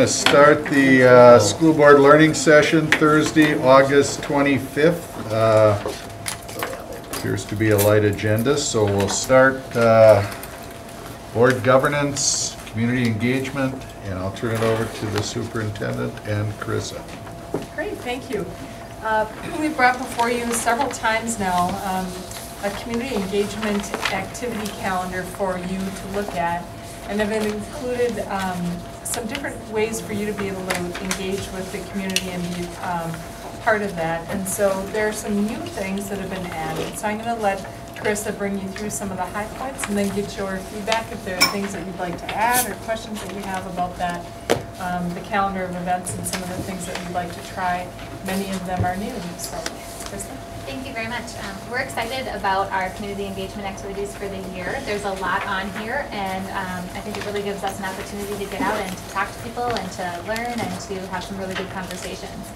to start the school board learning session Thursday, August 25th. Appears to be a light agenda, so we'll start board governance, community engagement, and I'll turn it over to the superintendent and Carissa. Great, thank you. We've brought before you several times now a community engagement activity calendar for you to look at, and I've included some different ways for you to be able to engage with the community and be part of that. And so there are some new things that have been added. So I'm going to let Carissa bring you through some of the high points and then get your feedback if there are things that you'd like to add or questions that you have about that, the calendar of events and some of the things that you'd like to try. Many of them are new. So, Carissa? Thank you very much. We're excited about our community engagement activities for the year. There's a lot on here, and I think it really gives us an opportunity to get out and to talk to people and to learn and to have some really good conversations.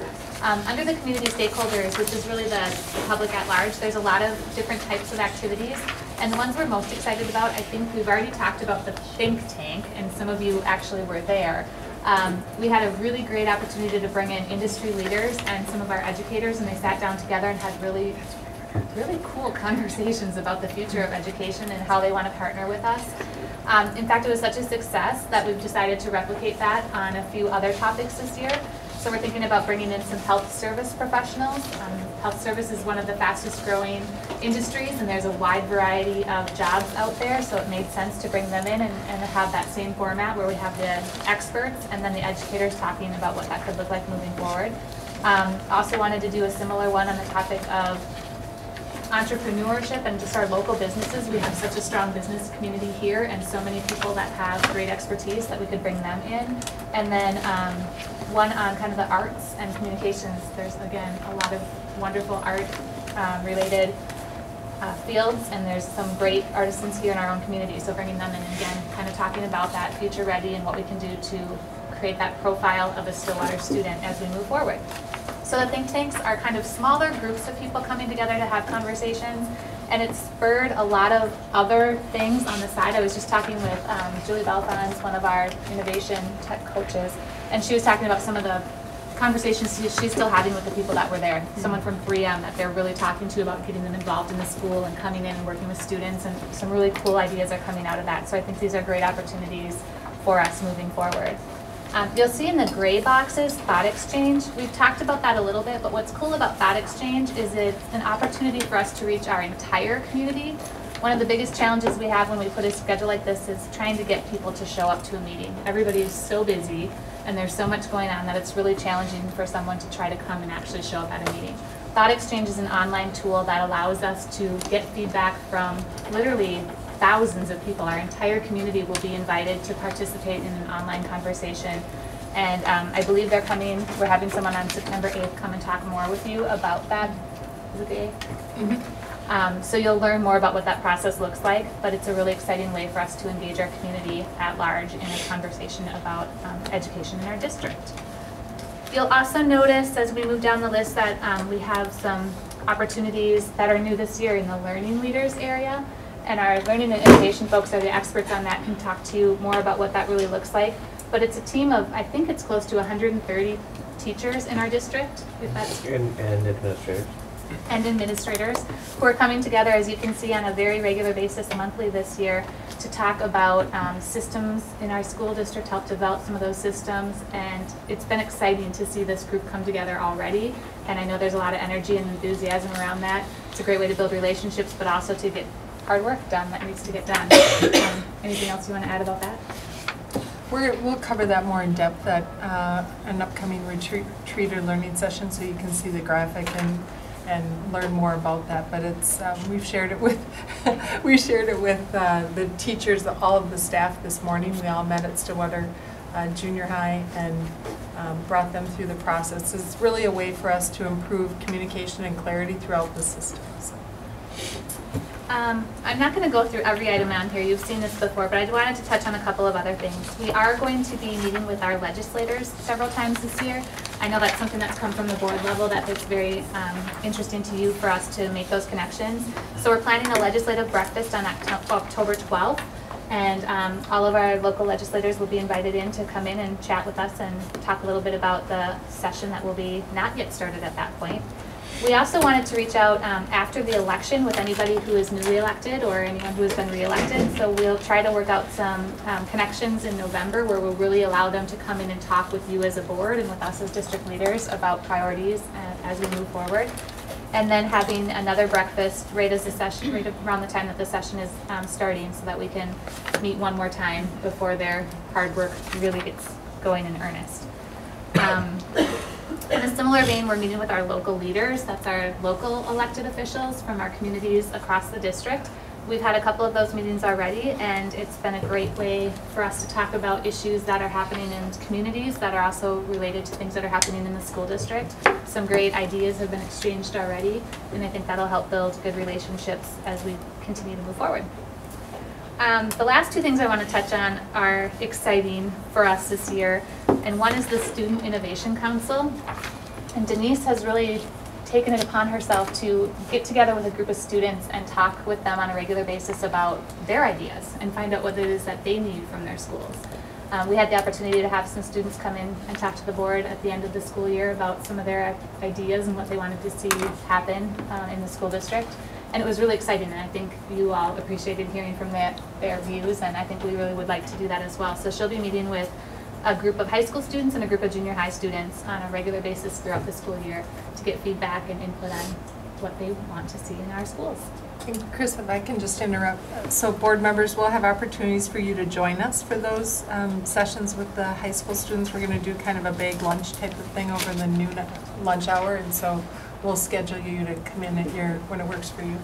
Under the community stakeholders, which is really the public at large, there's a lot of different types of activities, and the ones we're most excited about, I think we've already talked about the think tank, and some of you actually were there. We had a really great opportunity to bring in industry leaders and some of our educators, and they sat down together and had really cool conversations about the future of education and how they want to partner with us. In fact, it was such a success that we've decided to replicate that on a few other topics this year. So we're thinking about bringing in some health service professionals. Health service is one of the fastest growing industries, and there's a wide variety of jobs out there, so it made sense to bring them in and have that same format where we have the experts and then the educators talking about what that could look like moving forward. Also wanted to do a similar one on the topic of entrepreneurship and just our local businesses. We have such a strong business community here and so many people that have great expertise that we could bring them in. And then one on kind of the arts and communications. There's, again, a lot of wonderful art related fields, and there's some great artisans here in our own community. So bringing them in and, again, kind of talking about that future ready and what we can do to create that profile of a Stillwater student as we move forward. So the think tanks are kind of smaller groups of people coming together to have conversations, and it spurred a lot of other things on the side. I was just talking with Julie Belfons, one of our innovation tech coaches, and she was talking about some of the conversations she's still having with the people that were there. Someone from 3M that they're really talking to about getting them involved in the school and coming in and working with students, and some really cool ideas are coming out of that. So I think these are great opportunities for us moving forward. You'll see in the gray boxes, Thought Exchange. We've talked about that a little bit, but what's cool about Thought Exchange is it's an opportunity for us to reach our entire community. One of the biggest challenges we have when we put a schedule like this is trying to get people to show up to a meeting. Everybody is so busy, and there's so much going on that it's really challenging for someone to try to come and actually show up at a meeting. Thought Exchange is an online tool that allows us to get feedback from literally thousands of people. Our entire community will be invited to participate in an online conversation. And I believe they're coming. We're having someone on September 8th come and talk more with you about that. Is it the 8th? Mm-hmm. So you'll learn more about what that process looks like, but it's a really exciting way for us to engage our community at large in a conversation about education in our district. You'll also notice as we move down the list that we have some opportunities that are new this year in the learning leaders area. And our learning and innovation folks are the experts on that, can talk to you more about what that really looks like. But it's a team of, I think it's close to 130 teachers in our district. And administrators. And administrators who are coming together, as you can see, on a very regular basis, monthly this year, to talk about systems in our school district, help develop some of those systems. And it's been exciting to see this group come together already. And I know there's a lot of energy and enthusiasm around that. It's a great way to build relationships, but also to get hard work done that needs to get done. Anything else you want to add about that? We'll cover that more in depth at an upcoming retreat or learning session, so you can see the graphic and learn more about that. But it's we've shared it with the teachers, all of the staff this morning. We all met at Stillwater Junior High and brought them through the process. It's really a way for us to improve communication and clarity throughout the system. So. I'm not going to go through every item on here. You've seen this before, but I wanted to touch on a couple of other things. We are going to be meeting with our legislators several times this year. I know that's something that's come from the board level that is very interesting to you for us to make those connections. So we're planning a legislative breakfast on October 12th. And all of our local legislators will be invited in to come in and chat with us and talk a little bit about the session that will be not yet started at that point. We also wanted to reach out after the election with anybody who is newly elected or anyone who has been re-elected. So we'll try to work out some connections in November where we'll really allow them to come in and talk with you as a board and with us as district leaders about priorities as we move forward. And then having another breakfast right as the session, right around the time that the session is starting, so that we can meet one more time before their hard work really gets going in earnest. In a similar vein, we're meeting with our local leaders. That's our local elected officials from our communities across the district. We've had a couple of those meetings already, and it's been a great way for us to talk about issues that are happening in communities that are also related to things that are happening in the school district. Some great ideas have been exchanged already, and I think that'll help build good relationships as we continue to move forward. The last two things I want to touch on are exciting for us this year, and one is the Student Innovation Council. And Denise has really taken it upon herself to get together with a group of students and talk with them on a regular basis about their ideas and find out what it is that they need from their schools. We had the opportunity to have some students come in and talk to the board at the end of the school year about some of their ideas and what they wanted to see happen in the school district. And it was really exciting, and I think you all appreciated hearing from their views, and I think we really would like to do that as well. So she'll be meeting with a group of high school students and a group of junior high students on a regular basis throughout the school year to get feedback and input on what they want to see in our schools. And Chris, if I can just interrupt, so board members will have opportunities for you to join us for those sessions with the high school students. We're going to do kind of a big lunch type of thing over the noon lunch hour, and so we'll schedule you to come in at when it works for you.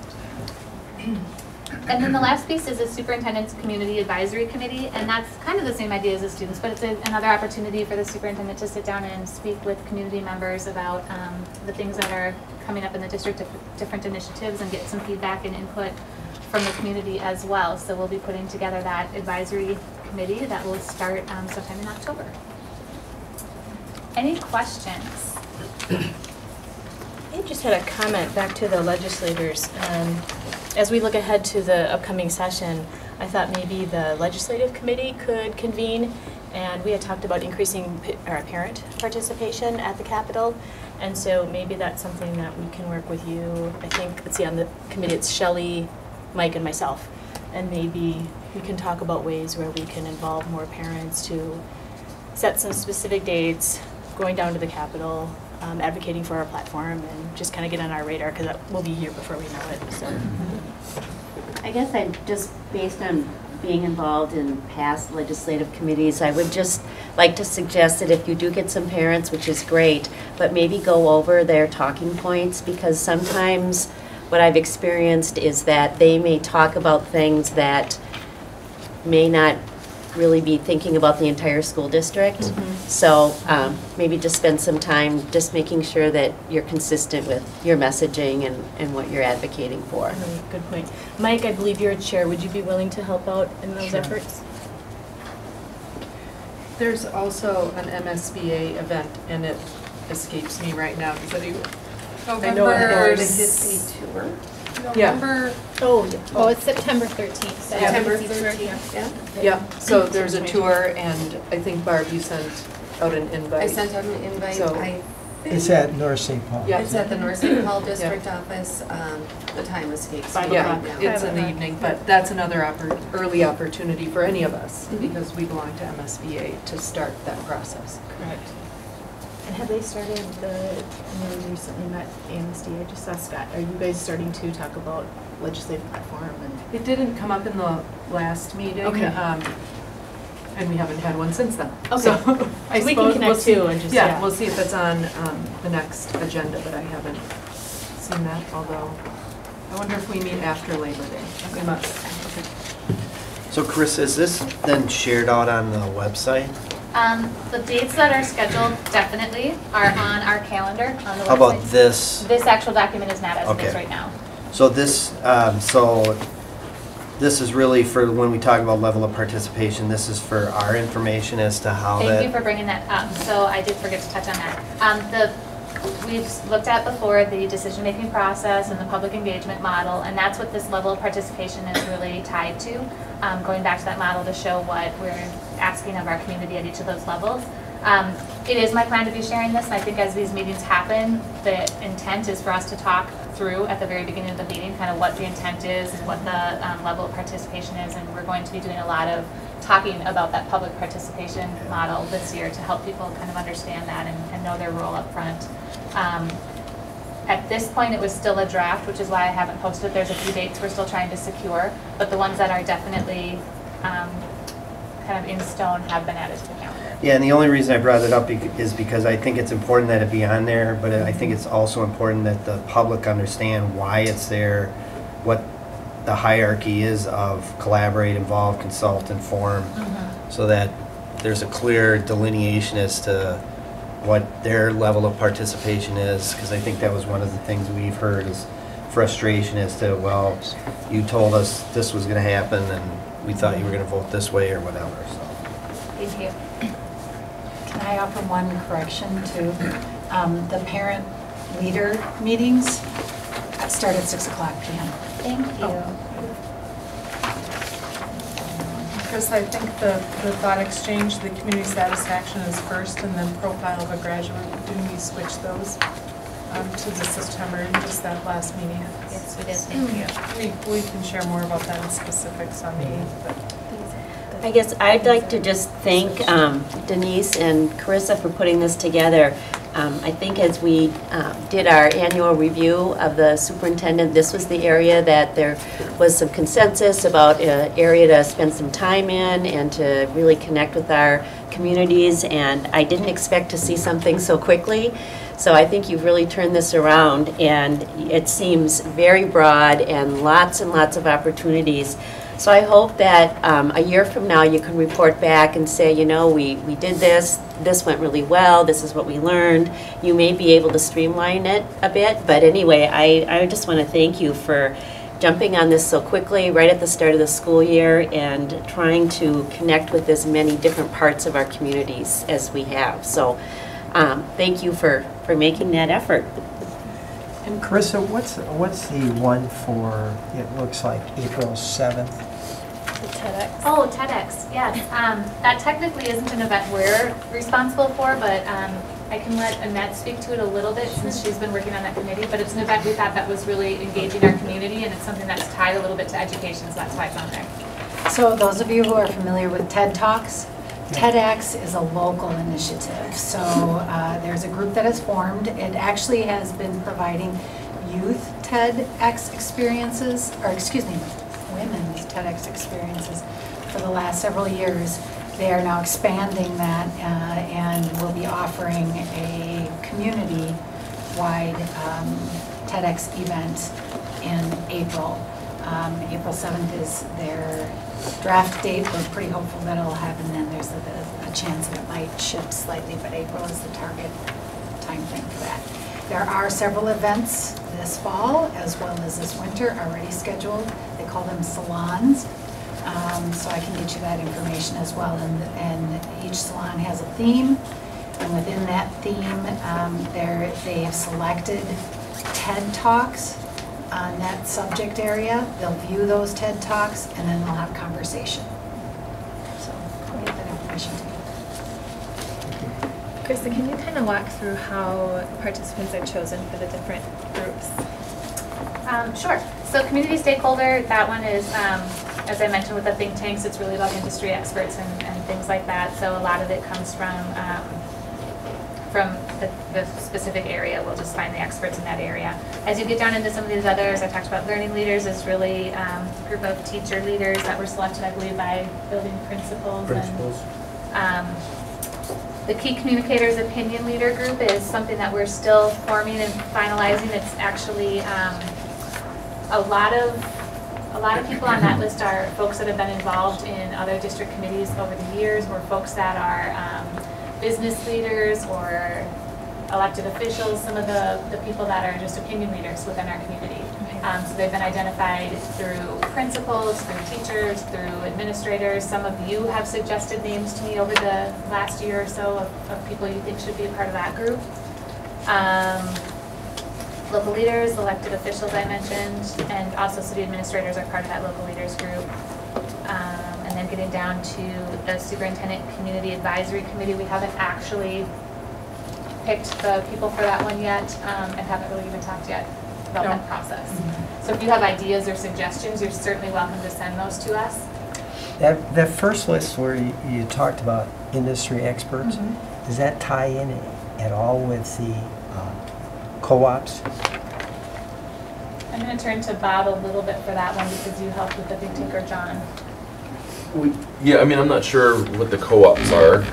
And then the last piece is the Superintendent's Community Advisory Committee, and that's kind of the same idea as the students, but it's another opportunity for the superintendent to sit down and speak with community members about the things that are coming up in the district, different initiatives, and get some feedback and input from the community as well. So we'll be putting together that advisory committee that will start sometime in October. Any questions? I just had a comment back to the legislators. As we look ahead to the upcoming session, I thought maybe the legislative committee could convene, and we had talked about increasing our parent participation at the Capitol, and so maybe that's something that we can work with you. I think, let's see, on the committee it's Shelley, Mike, and myself, and maybe we can talk about ways where we can involve more parents to set some specific dates, going down to the Capitol, advocating for our platform, and just kind of get on our radar, because we'll be here before we know it. So, I guess I'm just, based on being involved in past legislative committees, I would just like to suggest that if you do get some parents, which is great, but maybe go over their talking points, because sometimes what I've experienced is that they may talk about things that may not really be thinking about the entire school district. Mm-hmm. So maybe just spend some time just making sure that you're consistent with your messaging and what you're advocating for. Right, good point. Mike, I believe you're a chair. Would you be willing to help out in those efforts? There's also an MSBA event, and it escapes me right now. Does anyone? November. Yeah. Oh, it's September 13th. So September 13th. Yeah. So there's a tour, and I think Barb, you sent out an invite. I sent out an invite. So it's at North St. Paul. Yeah. It's at the North St. Paul District Office. The time escapes me Yeah, right now. it's in the evening, but that's another early opportunity for any of us, because we belong to MSBA to start that process. Correct. And have they started we recently met Amnesty. I just saw Scott. Are you guys starting to talk about legislative platform? And It didn't come up in the last meeting. Okay. And we haven't had one since then. Okay. So I we suppose can connect we'll see. too and just, Yeah, we'll see if it's on the next agenda, but I haven't seen that, although I wonder if we meet after Labor Day. We must. Okay. So Chris, is this then shared out on the website? The dates that are scheduled definitely are on our calendar on the website. How about this? This actual document is not as it is Okay. right now. So this, this is really for when we talk about level of participation, this is for our information as to how Thank that. you for bringing that up. So I did forget to touch on that. The we've looked at before the decision-making process and the public engagement model, and that's what this level of participation is really tied to. Going back to that model to show what we're asking of our community at each of those levels. It is my plan to be sharing this, and I think as these meetings happen, the intent is for us to talk through at the very beginning of the meeting kind of what the intent is and what the level of participation is, and we're going to be doing a lot of talking about that public participation model this year to help people kind of understand that and know their role up front. At this point, it was still a draft, which is why I haven't posted. There's a few dates we're still trying to secure, but the ones that are definitely kind of in stone have been added to the calendar. Yeah, and the only reason I brought it up is because I think it's important that it be on there, but I think it's also important that the public understand why it's there, what the hierarchy is of collaborate, involve, consult, inform, so that there's a clear delineation as to what their level of participation is, because I think that was one of the things we've heard is frustration as to, well, you told us this was going to happen and we thought you were going to vote this way or whatever. So. Thank you. Can I offer one correction to the parent leader meetings start at 6:00 p.m. Thank you. Chris, I think the thought exchange, the community satisfaction is first, and then profile of a graduate. Didn't we switch those to the September, just that last meeting? Yes, we did. Thank you. We can share more about that in specifics on the 8th. But. I guess I'd like to just thank Denise and Carissa for putting this together. I think as we did our annual review of the superintendent, this was the area that there was some consensus about an area to spend some time in and to really connect with our communities, and I didn't expect to see something so quickly. So I think you've really turned this around, and it seems very broad and lots of opportunities. So I hope that a year from now you can report back and say, you know, we did this went really well, this is what we learned. You may be able to streamline it a bit, but anyway, I just want to thank you for jumping on this so quickly right at the start of the school year and trying to connect with as many different parts of our communities as we have. So thank you for making that effort. And Carissa, what's the one for, it looks like April 7th? The TEDx. Oh, TEDx, yes. That technically isn't an event we're responsible for, but I can let Annette speak to it a little bit since she's been working on that committee, but it's an event we thought that was really engaging our community, and it's something that's tied a little bit to education, so that's why it's on there. So those of you who are familiar with TED Talks, TEDx is a local initiative. So there's a group that has formed. It actually has been providing youth TEDx experiences, or excuse me, women's TEDx experiences for the last several years. They are now expanding that and will be offering a community-wide TEDx event in April. April 7th is their draft date. We're pretty hopeful that it'll happen then. There's a chance that it might shift slightly, but April is the target time frame for that. There are several events this fall as well as this winter already scheduled. They call them salons. So I can get you that information as well. And each salon has a theme. And within that theme, they have selected TED Talks on that subject area. They'll view those TED Talks and then they'll have conversation. So I'll get that information to you. Krista, can you kind of walk through how participants are chosen for the different groups? Sure. So community stakeholder, that one is, as I mentioned with the think tanks, it's really about industry experts and things like that. So a lot of it comes from the specific area. We'll just find the experts in that area. As you get down into some of these others, I talked about learning leaders is really a group of teacher leaders that were selected, I believe, by building principals. And, the key communicators opinion leader group is something that we're still forming and finalizing. It's actually a lot of people on that list are folks that have been involved in other district committees over the years, or folks that are business leaders or elected officials, some of the people that are just opinion leaders within our community. So they've been identified through principals, through teachers, through administrators. Some of you have suggested names to me over the last year or so of people you think should be a part of that group. Local leaders, elected officials I mentioned, and also city administrators are part of that local leaders group. And then getting down to the superintendent community advisory committee, we haven't actually picked the people for that one yet, and haven't really even talked yet about that process. So if you have ideas or suggestions, you're certainly welcome to send those to us. That first list where you talked about industry experts, does that tie in at all with the co-ops? I'm going to turn to Bob a little bit for that one because you helped with the think tank, or John. Yeah, I mean, I'm not sure what the co-ops are.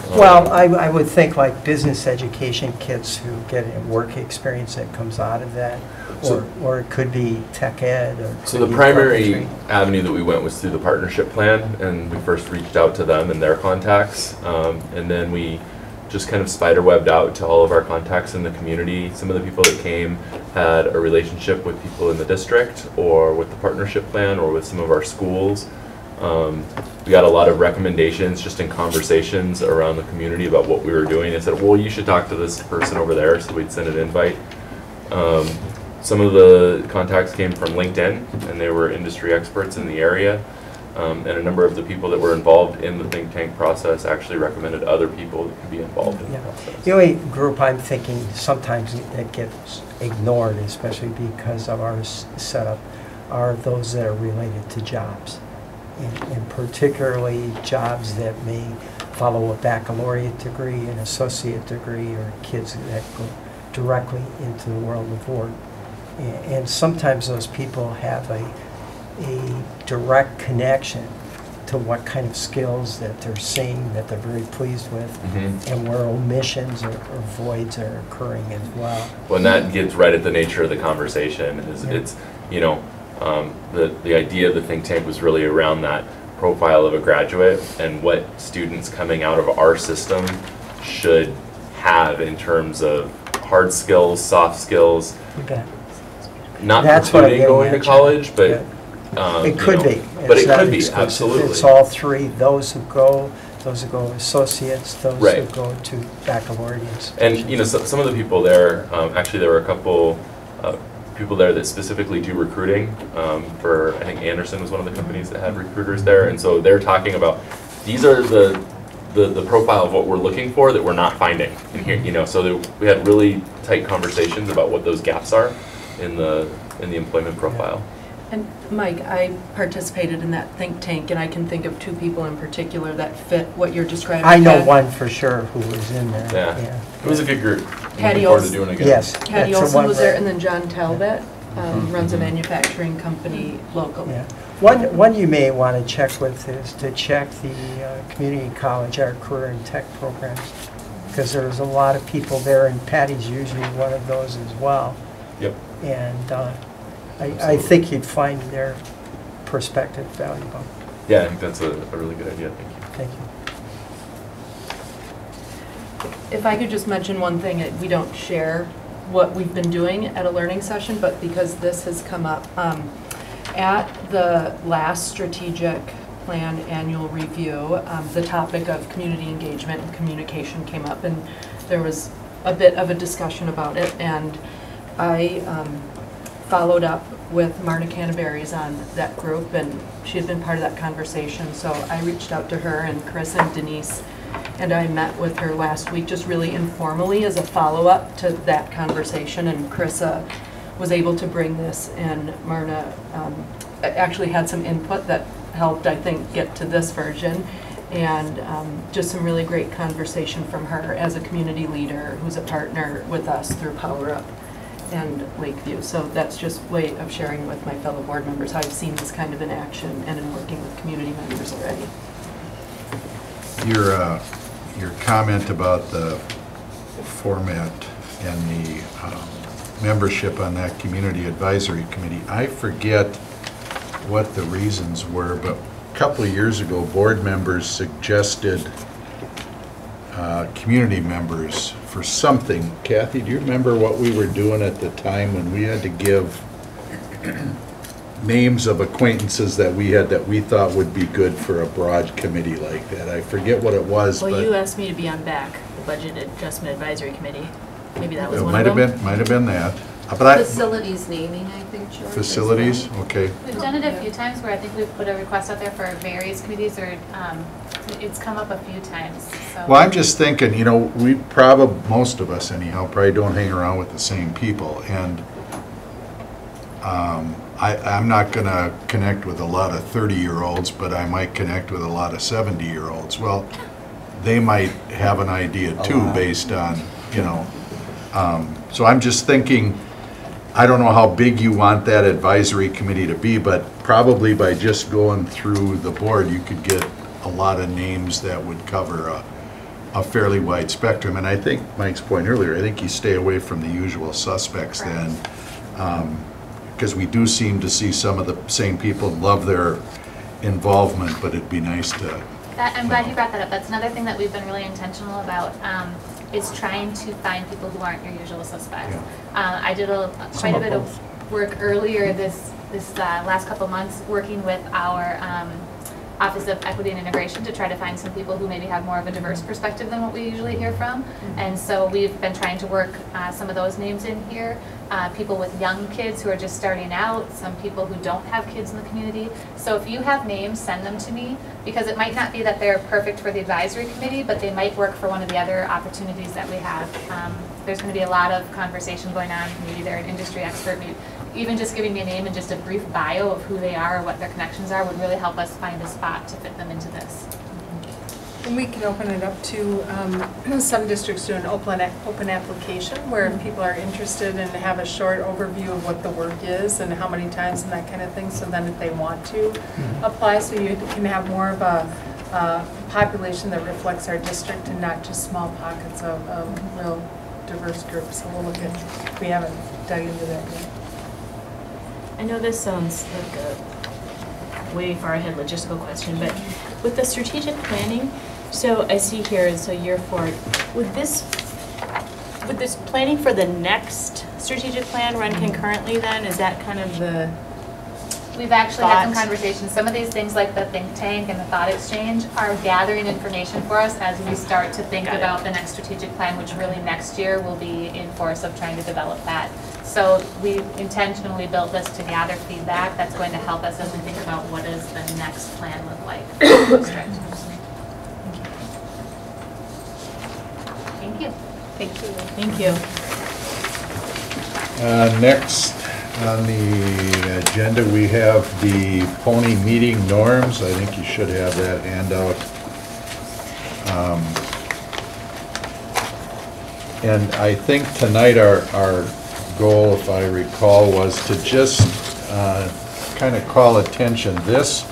Well, I would think like business education kids who get a work experience that comes out of that, or it could be tech ed. Or so the primary avenue that we went was through the partnership plan, and we first reached out to them and their contacts, and then we just kind of spiderwebbed out to all of our contacts in the community. Some of the people that came had a relationship with people in the district, or with the partnership plan, or with some of our schools. We got a lot of recommendations just in conversations around the community about what we were doing. I said, well, you should talk to this person over there, so we'd send an invite. Some of the contacts came from LinkedIn, and they were industry experts in the area. And a number of the people that were involved in the think tank process actually recommended other people that could be involved in the process. The only group I'm thinking sometimes that gets ignored, especially because of our setup, are those that are related to jobs. And particularly jobs that may follow a baccalaureate degree, an associate degree, or kids that go directly into the world of work. And sometimes those people have a direct connection to what kind of skills that they're seeing that they're very pleased with, and where omissions or voids are occurring as well. Well, and that gets right at the nature of the conversation. It's, you know, the idea of the think tank was really around that profile of a graduate and what students coming out of our system should have in terms of hard skills, soft skills. Not precluding going to college, but it could be. But it could be, absolutely. It's all three. Those who go associates, those who go to baccalaureates. And you know, some of the people there, actually there were a couple people there that specifically do recruiting for, I think Anderson was one of the companies that had recruiters there, and so they're talking about, these are the profile of what we're looking for that we're not finding in here, you know, so we had really tight conversations about what those gaps are in the employment profile. And Mike, I participated in that think tank, and I can think of two people in particular that fit what you're describing. I know one for sure who was in there. Yeah. It was a good group. Patty Looking forward to doing it again. Yes. Patty Olson was there, and then John Talbot runs a manufacturing company locally. Yeah. One you may want to check with is to check the community college, our career and tech programs, because there's a lot of people there, and Patty's usually one of those as well. Yep. And I think you'd find their perspective valuable. Yeah, I think that's a really good idea. Thank you. Thank you. If I could just mention one thing, we don't share what we've been doing at a learning session, but because this has come up, at the last strategic plan annual review, the topic of community engagement and communication came up, and there was a bit of a discussion about it, and I followed up with Marna Canterbury's on that group, and she had been part of that conversation, so I reached out to her, and Chris and Denise and I met with her last week just really informally as a follow-up to that conversation, and Carissa was able to bring this, and Marna actually had some input that helped, I think, get to this version, and just some really great conversation from her as a community leader who's a partner with us through Power Up and Lakeview. So that's just a way of sharing with my fellow board members how I've seen this kind of in action and in working with community members already. Your comment about the format and the membership on that community advisory committee, I forget what the reasons were, but a couple of years ago, board members suggested community members for something. Kathy, do you remember what we were doing at the time when we had to give names of acquaintances that we had that we thought would be good for a broad committee like that? I forget what it was. Well, but you asked me to be on BAC, the Budget Adjustment Advisory Committee. maybe that was It one might of have them. been, might have been that. But Facilities naming, I think, George. as facilities, well. okay. We've done it a few times where I think we've put a request out there for various committees or it's come up a few times, so. Well, I'm just thinking, you know, we probably, most of us anyhow, probably don't hang around with the same people. And I'm not going to connect with a lot of 30-year-olds, but I might connect with a lot of 70-year-olds. Well, they might have an idea too based on, you know. So I'm just thinking, I don't know how big you want that advisory committee to be, but probably by just going through the board, you could get a lot of names that would cover a fairly wide spectrum. And I think Mike's point earlier, I think you stay away from the usual suspects then, because we do seem to see some of the same people love their involvement, but it'd be nice to. I'm glad you brought that up. That's another thing that we've been really intentional about, is trying to find people who aren't your usual suspects. I did quite a bit of work earlier this last couple months working with our Office of Equity and Integration to try to find some people who maybe have more of a diverse perspective than what we usually hear from. And so we've been trying to work some of those names in here. People with young kids who are just starting out, some people who don't have kids in the community. So if you have names, send them to me, because it might not be that they're perfect for the advisory committee, but they might work for one of the other opportunities that we have. There's going to be a lot of conversation going on. Maybe they're an industry expert. Maybe even just giving me a name and just a brief bio of who they are or what their connections are would really help us find a spot to fit them into this. And we can open it up to, some districts do an open application where if people are interested and have a short overview of what the work is and how many times and that kind of thing, so then if they want to apply, so you can have more of a population that reflects our district and not just small pockets of real diverse groups. So we'll look at, we haven't dug into that yet. I know this sounds like a way far ahead logistical question, but with the strategic planning, so I see here, so year 4, would this planning for the next strategic plan run concurrently then? Is that kind of the We've actually had some thought? conversations. Some of these things like the think tank and the thought exchange are gathering information for us as we start to think Got it. about the next strategic plan, which really next year will be in force of trying to develop that. So we intentionally built this to gather feedback that's going to help us as we think about what does the next plan look like for the district. Thank you. Thank you. Thank you. Next on the agenda, we have the pony meeting norms. I think you should have that handout. And I think tonight our goal, if I recall, was to just kind of call attention this.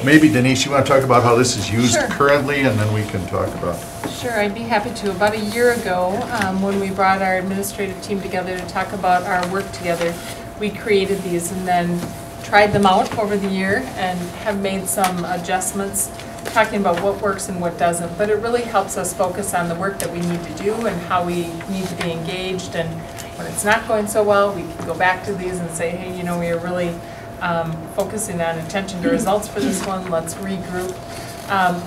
Maybe Denise, you want to talk about how this is used Sure. currently, and then we can talk about. Sure, I'd be happy to. About a year ago, when we brought our administrative team together to talk about our work together, we created these and then tried them out over the year and have made some adjustments, talking about what works and what doesn't. But it really helps us focus on the work that we need to do and how we need to be engaged. And when it's not going so well, we can go back to these and say, hey, you know, we are really focusing on attention to results for this one. Let's regroup.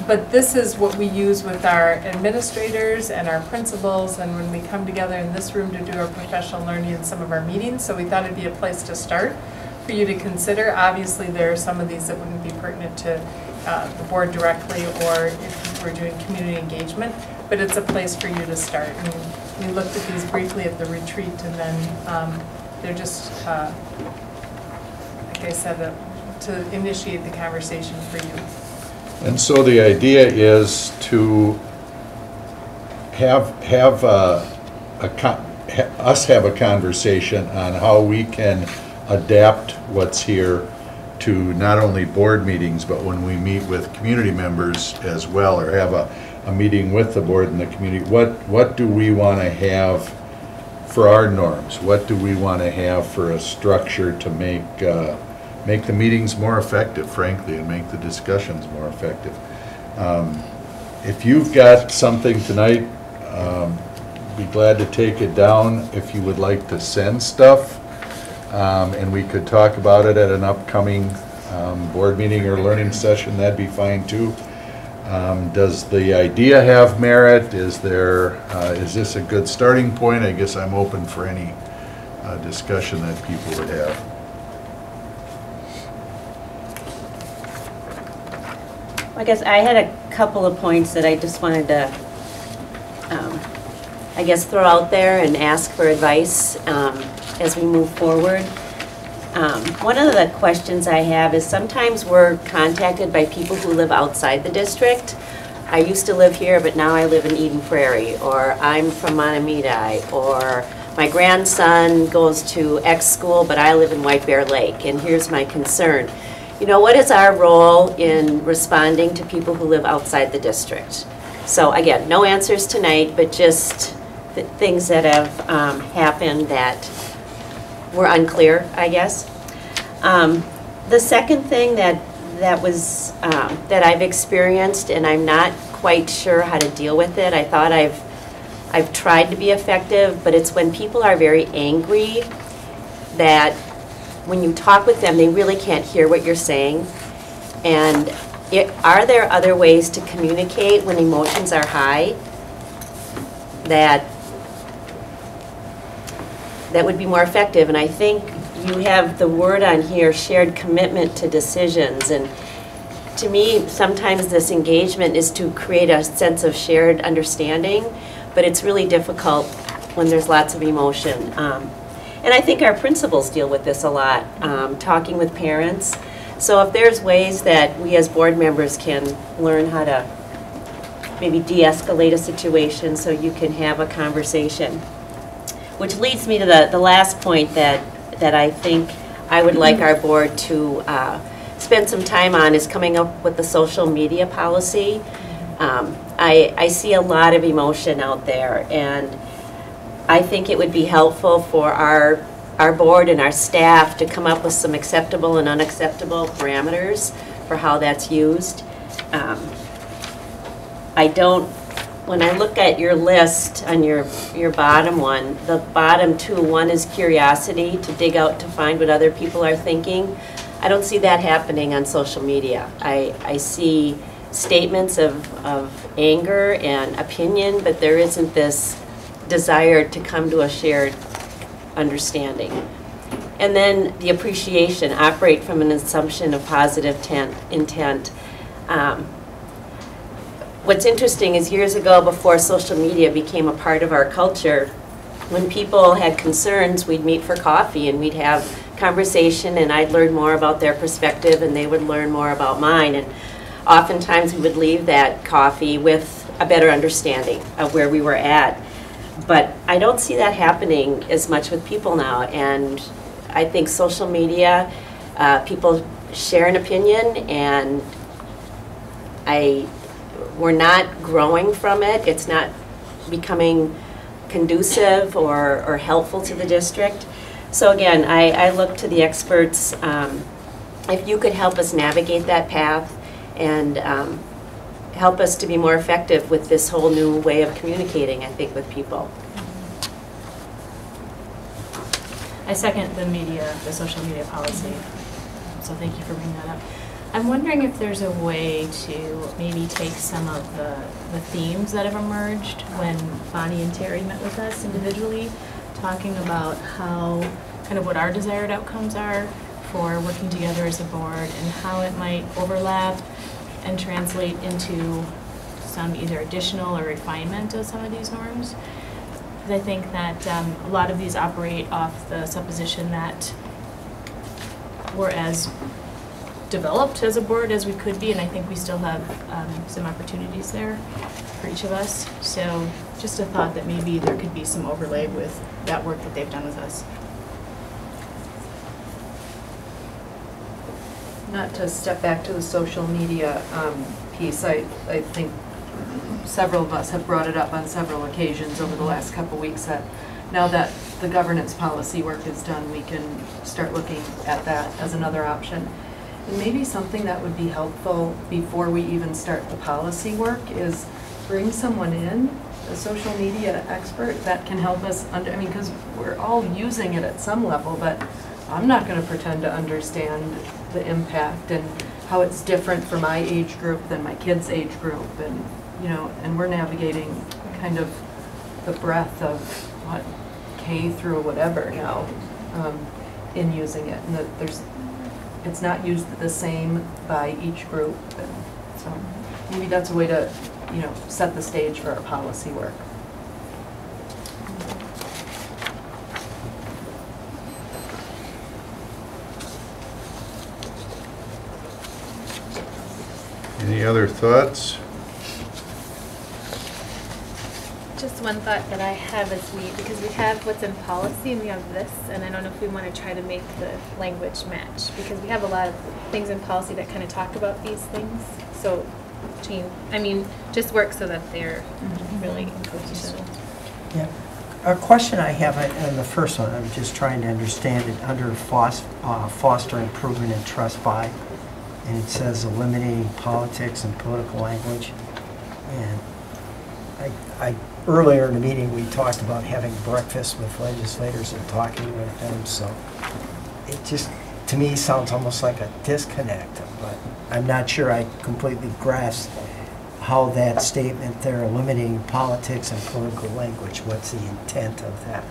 But this is what we use with our administrators and our principals and when we come together in this room to do our professional learning in some of our meetings. So we thought it'd be a place to start for you to consider. Obviously, there are some of these that wouldn't be pertinent to the board directly or if we're doing community engagement, but it's a place for you to start. And we looked at these briefly at the retreat and then they're just, like I said, to initiate the conversation for you. And so the idea is to have us have a conversation on how we can adapt what's here to not only board meetings, but when we meet with community members as well, or have a meeting with the board and the community. What do we want to have for our norms? What do we want to have for a structure to make the meetings more effective, frankly, and make the discussions more effective? If you've got something tonight, be glad to take it down. If you would like to send stuff, and we could talk about it at an upcoming board meeting or learning session, that'd be fine too. Does the idea have merit? Is this a good starting point? I guess I'm open for any discussion that people would have. I guess I had a couple of points that I just wanted to, I guess, throw out there and ask for advice as we move forward. One of the questions I have is sometimes we're contacted by people who live outside the district. I used to live here, but now I live in Eden Prairie, or I'm from Montemita, or my grandson goes to X school, but I live in White Bear Lake, and here's my concern. You know, what is our role in responding to people who live outside the district? So again, no answers tonight, but just things that have happened that were unclear, I guess. The second thing that I've experienced, and I'm not quite sure how to deal with it. I thought I've tried to be effective, but it's when people are very angry that when you talk with them, they really can't hear what you're saying. And are there other ways to communicate when emotions are high that would be more effective? And I think you have the word on here, shared commitment to decisions. And to me, sometimes this engagement is to create a sense of shared understanding, but it's really difficult when there's lots of emotion. And I think our principals deal with this a lot, talking with parents. So if there's ways that we as board members can learn how to maybe de-escalate a situation so you can have a conversation. Which leads me to the last point that I think I would like our board to spend some time on is coming up with the social media policy. I see a lot of emotion out there, and I think it would be helpful for our board and our staff to come up with some acceptable and unacceptable parameters for how that's used. When I look at your list on your bottom one, the bottom two, one is curiosity, to dig out to find what other people are thinking. I don't see that happening on social media. I see statements of anger and opinion, but there isn't this desire to come to a shared understanding. And then the appreciation, operate from an assumption of positive intent. What's interesting is years ago, before social media became a part of our culture, when people had concerns, we'd meet for coffee and we'd have conversation, and I'd learn more about their perspective and they would learn more about mine. And oftentimes we would leave that coffee with a better understanding of where we were at. But I don't see that happening as much with people now, and I think social media, people share an opinion, and we're not growing from it. It's not becoming conducive or helpful to the district. So again, I look to the experts. If you could help us navigate that path and help us to be more effective with this whole new way of communicating, I think, with people. I second the social media policy. So thank you for bringing that up. I'm wondering if there's a way to maybe take some of the themes that have emerged when Bonnie and Terry met with us individually, talking about how, kind of what our desired outcomes are for working together as a board and how it might overlap and translate into some either additional or refinement of some of these norms. Because I think that a lot of these operate off the supposition that we're as developed as a board as we could be, and I think we still have some opportunities there for each of us. So just a thought that maybe there could be some overlay with that work that they've done with us. Not to step back to the social media piece, I think several of us have brought it up on several occasions over the last couple weeks that now that the governance policy work is done, we can start looking at that as another option. And maybe something that would be helpful before we even start the policy work is bring someone in, a social media expert that can help us, because we're all using it at some level, but I'm not going to pretend to understand the impact and how it's different for my age group than my kids' age group, and, you know, and we're navigating kind of the breadth of what, K through whatever now, in using it, and that it's not used the same by each group, and so maybe that's a way to, you know, set the stage for our policy work. Any other thoughts? Just one thought that I have is because we have what's in policy and we have this, and I don't know if we want to try to make the language match, because we have a lot of things in policy that kind of talk about these things. So, just work so that they're really cohesive. Yeah. A question I have on the first one, I'm just trying to understand it, under foster improvement and trust by, and it says eliminating politics and political language. And I earlier in the meeting, we talked about having breakfast with legislators and talking with them, so it just, to me, sounds almost like a disconnect, but I'm not sure I completely grasp how that statement there, eliminating politics and political language, what's the intent of that?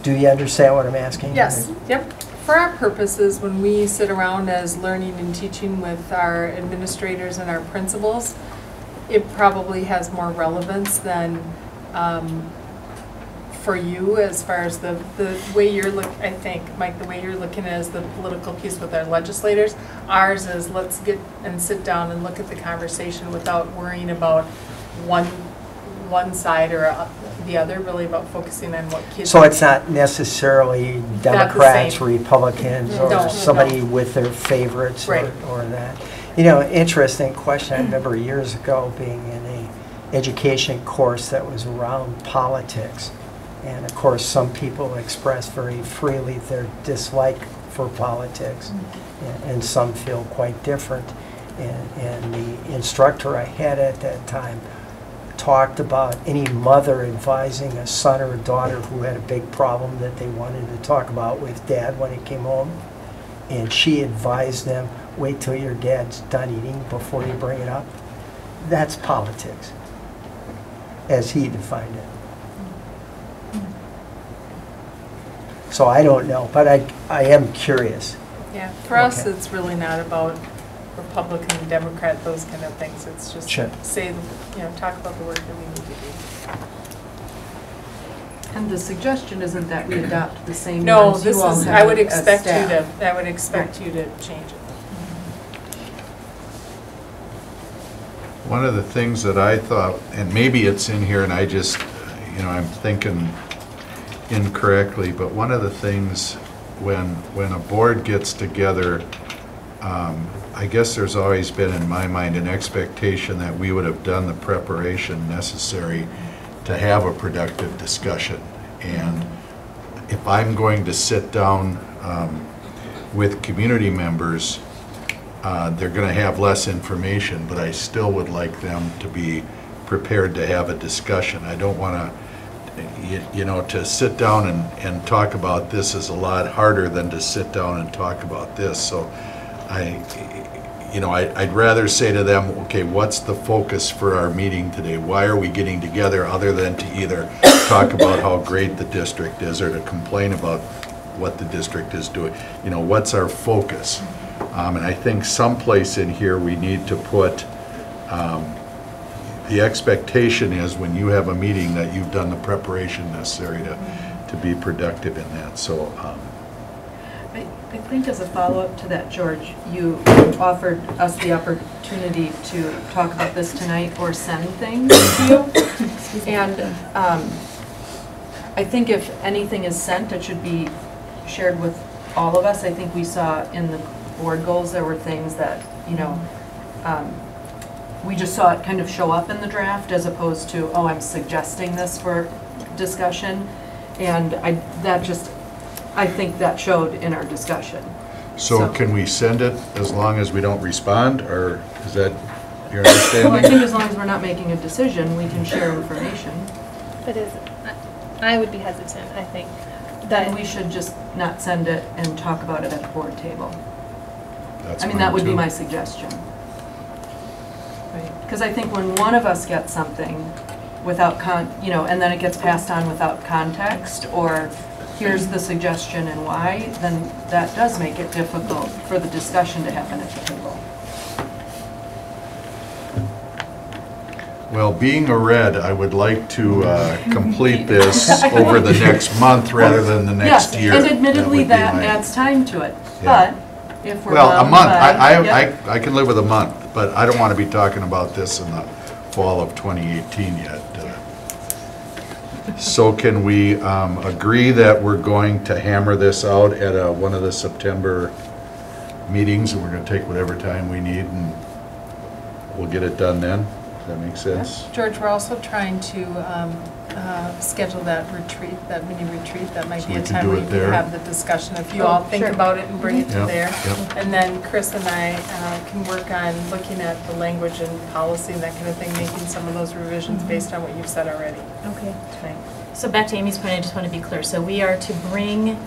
Do you understand what I'm asking? Yes, yep. For our purposes, when we sit around as learning and teaching with our administrators and our principals, it probably has more relevance than for you, as far as the way you're I think, Mike, the way you're looking at is the political piece with our legislators. Ours is, let's get and sit down and look at the conversation without worrying about one side or the other, really about focusing on what kids. So it's not necessarily Democrats, same. Republicans, or No, somebody no. with their favorites, Right. or that. You know, interesting question. I remember years ago being in a education course that was around politics. And of course, some people express very freely their dislike for politics, and some feel quite different. And the instructor I had at that time talked about any mother advising a son or a daughter who had a big problem that they wanted to talk about with dad when he came home. And she advised them, wait till your dad's done eating before you bring it up. That's politics, as he defined it. So I don't know, but I am curious. Yeah, for us, Okay. it's really not about Republican, Democrat, those kind of things. It's just Sure. talk about the work that we need to do. And the suggestion isn't that we adopt the same No, ones you this all is, have I would as expect you staff. to, I would expect you to change it. One of the things that I thought, and maybe it's in here and I just, I'm thinking incorrectly, but one of the things when a board gets together, I guess there's always been in my mind an expectation that we would have done the preparation necessary to have a productive discussion. And if I'm going to sit down with community members, they're going to have less information, but I still would like them to be prepared to have a discussion. I don't want to sit down and talk about this is a lot harder than to sit down and talk about this. So I'd rather say to them, okay, what's the focus for our meeting today? Why are we getting together, other than to either talk about how great the district is or to complain about what the district is doing? What's our focus? And I think someplace in here we need to put the expectation is when you have a meeting that you've done the preparation necessary to be productive in that. So I think as a follow-up to that, George, you offered us the opportunity to talk about this tonight or send things to you. And I think if anything is sent, it should be shared with all of us. I think we saw in the board goals there were things that, we just saw it kind of show up in the draft as opposed to, oh, I'm suggesting this for discussion. And I think that showed in our discussion. So can we send it as long as we don't respond, or is that your Well, I understanding? think as long as we're not making a decision, we can share information. But I would be hesitant, I think. Then we should just not send it and talk about it at the board table. That's I mean, that fine, would be too. my suggestion. Because I think when one of us gets something without and then it gets passed on without context, or here's the suggestion and why, then that does make it difficult for the discussion to happen at the table. Well, being a red, I would like to complete this over the next month rather than the next year. Yes, and admittedly, would be that my- adds time to it, Yeah. but if we're Well, a bound month, by- Yep. I can live with a month, but I don't want to be talking about this in the fall of 2018 yet. So can we agree that we're going to hammer this out at one of the September meetings, and we're going to take whatever time we need, and we'll get it done then? Does that make sense? George, we're also trying to schedule that retreat, that mini retreat. That might So be we a can time do where it you there? can have the discussion. If you Oh, all think sure. about it and bring it to Yep, there. yep. And then Chris and I can work on looking at the language and policy and that kind of thing, making some of those revisions based on what you've said already Okay. tonight. So back to Amy's point, I just want to be clear. So we are to bring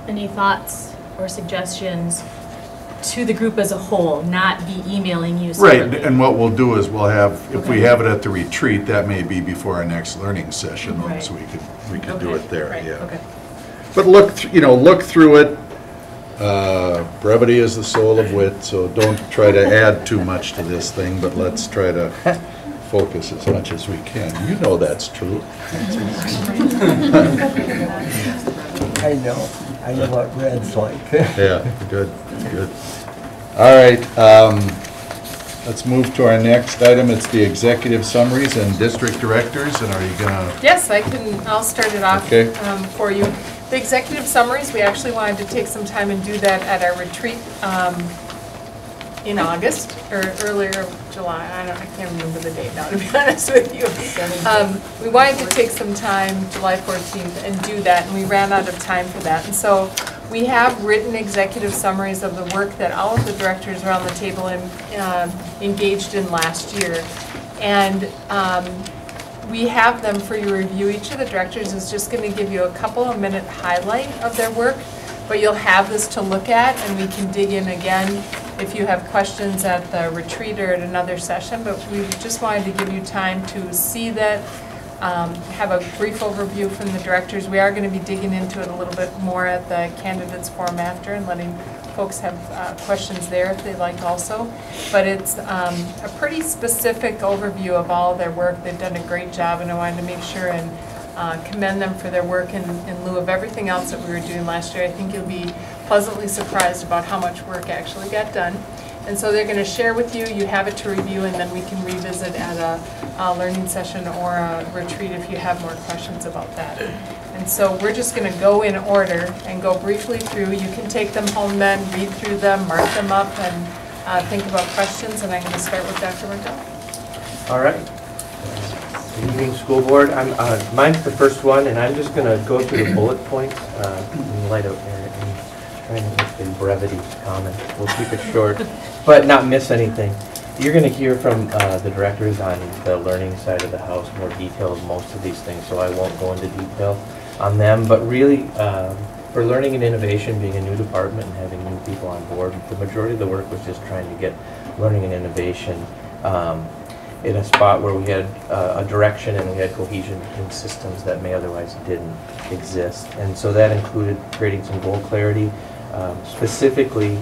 any thoughts or suggestions to the group as a whole, not be emailing you Right, separately. and what we'll do is we'll have, if we Okay. have it at the retreat, that may be before our next learning session, Right. so we could do Okay, it there, right, yeah. Okay. But look through it. Brevity is the soul of wit, so don't try to add too much to this thing, but let's try to focus as much as we can. You know that's true. I know what red's like. Yeah, good, good. All right, let's move to our next item. It's the executive summaries and district directors, and are you gonna? Yes, I'll start it off Okay. for you. The executive summaries, we actually wanted to take some time and do that at our retreat in August, or earlier July, I can't remember the date now, to be honest with you. We wanted to take some time, July 14th, and do that, and we ran out of time for that. And so we have written executive summaries of the work that all of the directors around the table engaged in last year. And we have them for your review. Each of the directors is just going to give you a couple of minute highlight of their work, but you'll have this to look at, and we can dig in again if you have questions at the retreat or at another session. But we just wanted to give you time to see that, have a brief overview from the directors. We are going to be digging into it a little bit more at the candidates forum after, and letting folks have questions there if they'd like also. But it's a pretty specific overview of all of their work. They've done a great job, and I wanted to make sure and commend them for their work in lieu of everything else that we were doing last year. I think you'll be pleasantly surprised about how much work actually got done. And so they're going to share with you, you have it to review, and then we can revisit at a learning session or a retreat if you have more questions about that. And so we're just going to go in order and go briefly through. You can take them home then, read through them, mark them up, and think about questions. And I'm going to start with Dr. McDowell. All right. Good evening, school board. Mine's the first one, and I'm just going to go through the bullet points in light of trying to make the brevity comment. We'll keep it short, but not miss anything. You're going to hear from the directors on the learning side of the house more detail of most of these things, so I won't go into detail on them. But really, for learning and innovation, being a new department and having new people on board, the majority of the work was just trying to get learning and innovation in a spot where we had a direction and we had cohesion in systems that may otherwise didn't exist. And so that included creating some goal clarity, specifically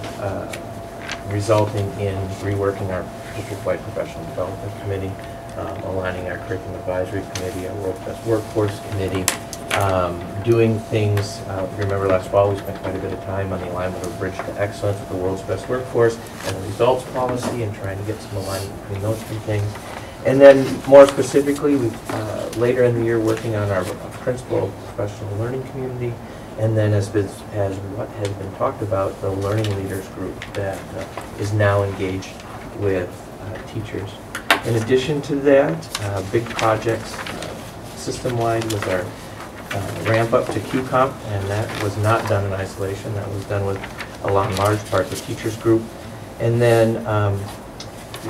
resulting in reworking our district-wide professional development committee, aligning our curriculum advisory committee, our World's Best Workforce committee, doing things, if you remember last fall, we spent quite a bit of time on the alignment of Bridge to Excellence with the World's Best Workforce and the results policy, and trying to get some alignment between those two things. And then more specifically, we later in the year working on our principal professional learning community, and then as what has been talked about, the learning leaders group that is now engaged with teachers. In addition to that, big projects system-wide was our ramp up to QComp, and that was not done in isolation. That was done with a large part the teachers group. And then,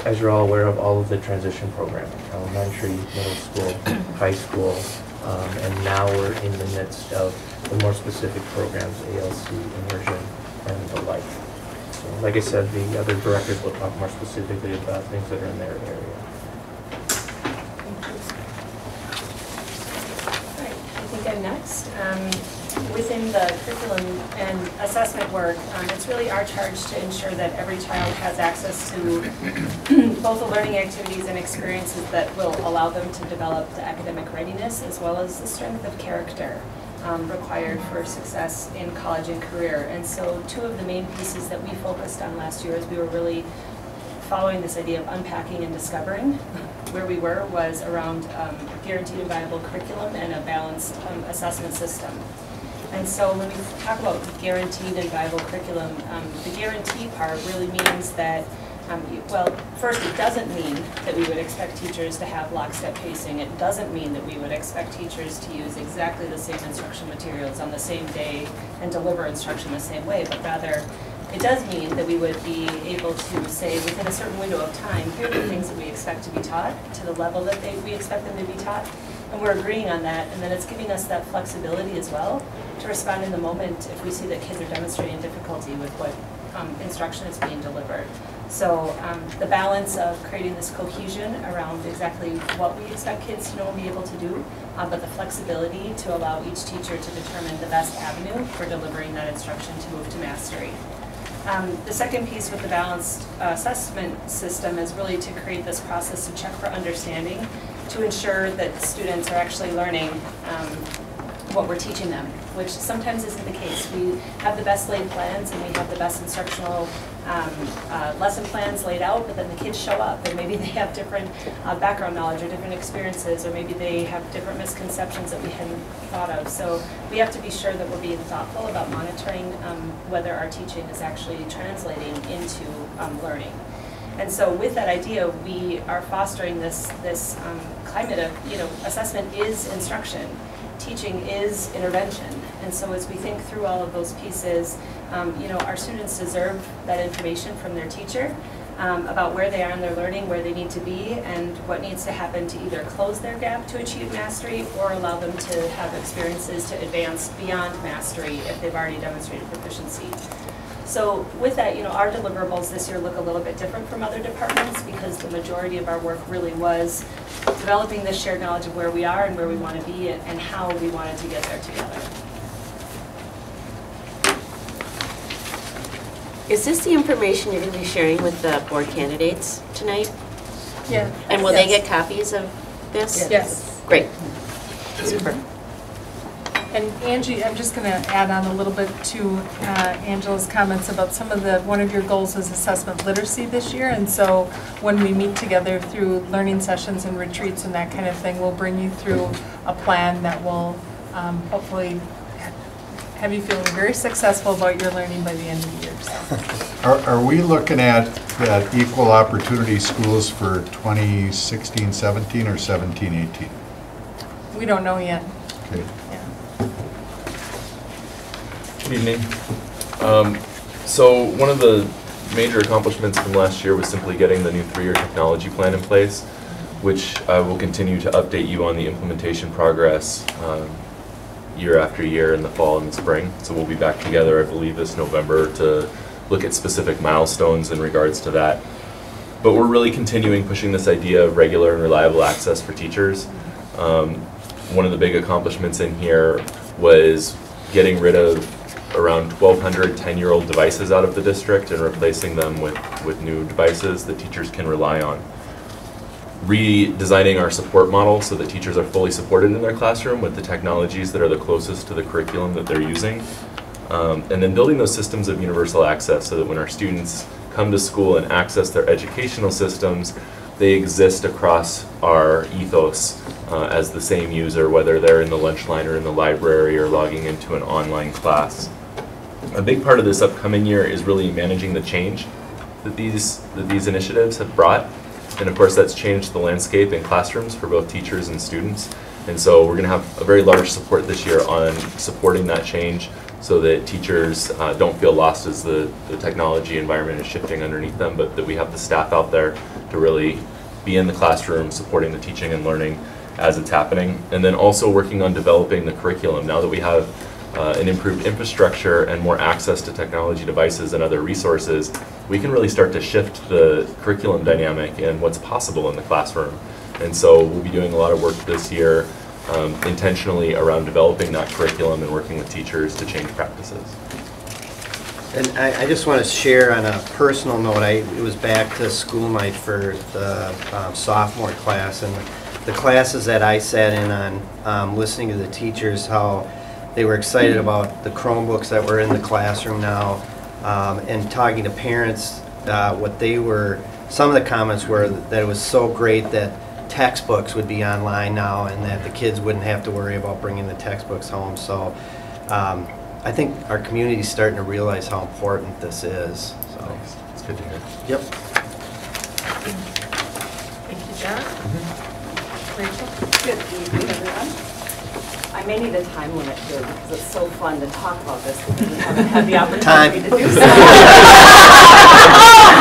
as you're all aware of, all of the transition programming, elementary, middle school, high school, and now we're in the midst of the more specific programs, ALC, immersion, and alike. So, like I said, the other directors will talk more specifically about things that are in their area. I think I'm next. Within the curriculum and assessment work, it's really our charge to ensure that every child has access to both the learning activities and experiences that will allow them to develop the academic readiness as well as the strength of character required for success in college and career. And so two of the main pieces that we focused on last year as we were really following this idea of unpacking and discovering where we were was around guaranteed and viable curriculum and a balanced assessment system. And so when we talk about guaranteed and viable curriculum, the guarantee part really means that, well, first, it doesn't mean that we would expect teachers to have lockstep pacing. It doesn't mean that we would expect teachers to use exactly the same instruction materials on the same day and deliver instruction the same way, but rather, it does mean that we would be able to say within a certain window of time, here are the things that we expect to be taught to the level that we expect them to be taught. And we're agreeing on that, and then it's giving us that flexibility as well to respond in the moment if we see that kids are demonstrating difficulty with what instruction is being delivered. So the balance of creating this cohesion around exactly what we expect kids to know and be able to do, but the flexibility to allow each teacher to determine the best avenue for delivering that instruction to move to mastery. The second piece with the balanced assessment system is really to create this process to check for understanding, to ensure that students are actually learning what we're teaching them, which sometimes isn't the case. We have the best laid plans and we have the best instructional lesson plans laid out, but then the kids show up and maybe they have different background knowledge or different experiences, or maybe they have different misconceptions that we hadn't thought of. So we have to be sure that we're being thoughtful about monitoring whether our teaching is actually translating into learning. And so with that idea, we are fostering this climate of, assessment is instruction, teaching is intervention. And so as we think through all of those pieces, our students deserve that information from their teacher about where they are in their learning, where they need to be, and what needs to happen to either close their gap to achieve mastery or allow them to have experiences to advance beyond mastery if they've already demonstrated proficiency. So with that, our deliverables this year look a little bit different from other departments because the majority of our work really was developing this shared knowledge of where we are and where we want to be and how we wanted to get there together. Is this the information you're going to be sharing with the board candidates tonight? Yeah. And will they get copies of this? Yes. Great. Super. And Angie, I'm just going to add on a little bit to Angela's comments about one of your goals is assessment literacy this year. And so when we meet together through learning sessions and retreats and that kind of thing, we'll bring you through a plan that will hopefully have you feeling very successful about your learning by the end of the year. So. Are we looking at equal opportunity schools for 2016-17 or 17-18? We don't know yet. Okay. Good evening. So one of the major accomplishments from last year was simply getting the new 3-year technology plan in place, which I will continue to update you on the implementation progress year after year in the fall and the spring. So we'll be back together, I believe, this November to look at specific milestones in regards to that. But we're really continuing pushing this idea of regular and reliable access for teachers. One of the big accomplishments in here was getting rid of around 1,200 10-year-old devices out of the district and replacing them with new devices that teachers can rely on. Redesigning our support model so that teachers are fully supported in their classroom with the technologies that are the closest to the curriculum that they're using. And then building those systems of universal access so that when our students come to school and access their educational systems, they exist across our ethos as the same user, whether they're in the lunch line or in the library or logging into an online class. A big part of this upcoming year is really managing the change that these initiatives have brought. And of course that's changed the landscape in classrooms for both teachers and students. And so we're going to have a very large support this year on supporting that change so that teachers don't feel lost as the technology environment is shifting underneath them, but that we have the staff out there to really be in the classroom supporting the teaching and learning as it's happening. And then also working on developing the curriculum. Now that we have an improved infrastructure and more access to technology devices and other resources, we can really start to shift the curriculum dynamic and what's possible in the classroom. And so we'll be doing a lot of work this year intentionally around developing that curriculum and working with teachers to change practices. And I just want to share on a personal note, it was back to school night for the sophomore class, and the classes that I sat in on, listening to the teachers, how they were excited about the Chromebooks that were in the classroom now, and talking to parents, some of the comments were that it was so great that textbooks would be online now and that the kids wouldn't have to worry about bringing the textbooks home. So I think our community is starting to realize how important this is. So it's good to hear. Yep. Thank you, John. Rachel? Good evening, everyone. I may need a time limit here because it's so fun to talk about this because we haven't had the opportunity to do so.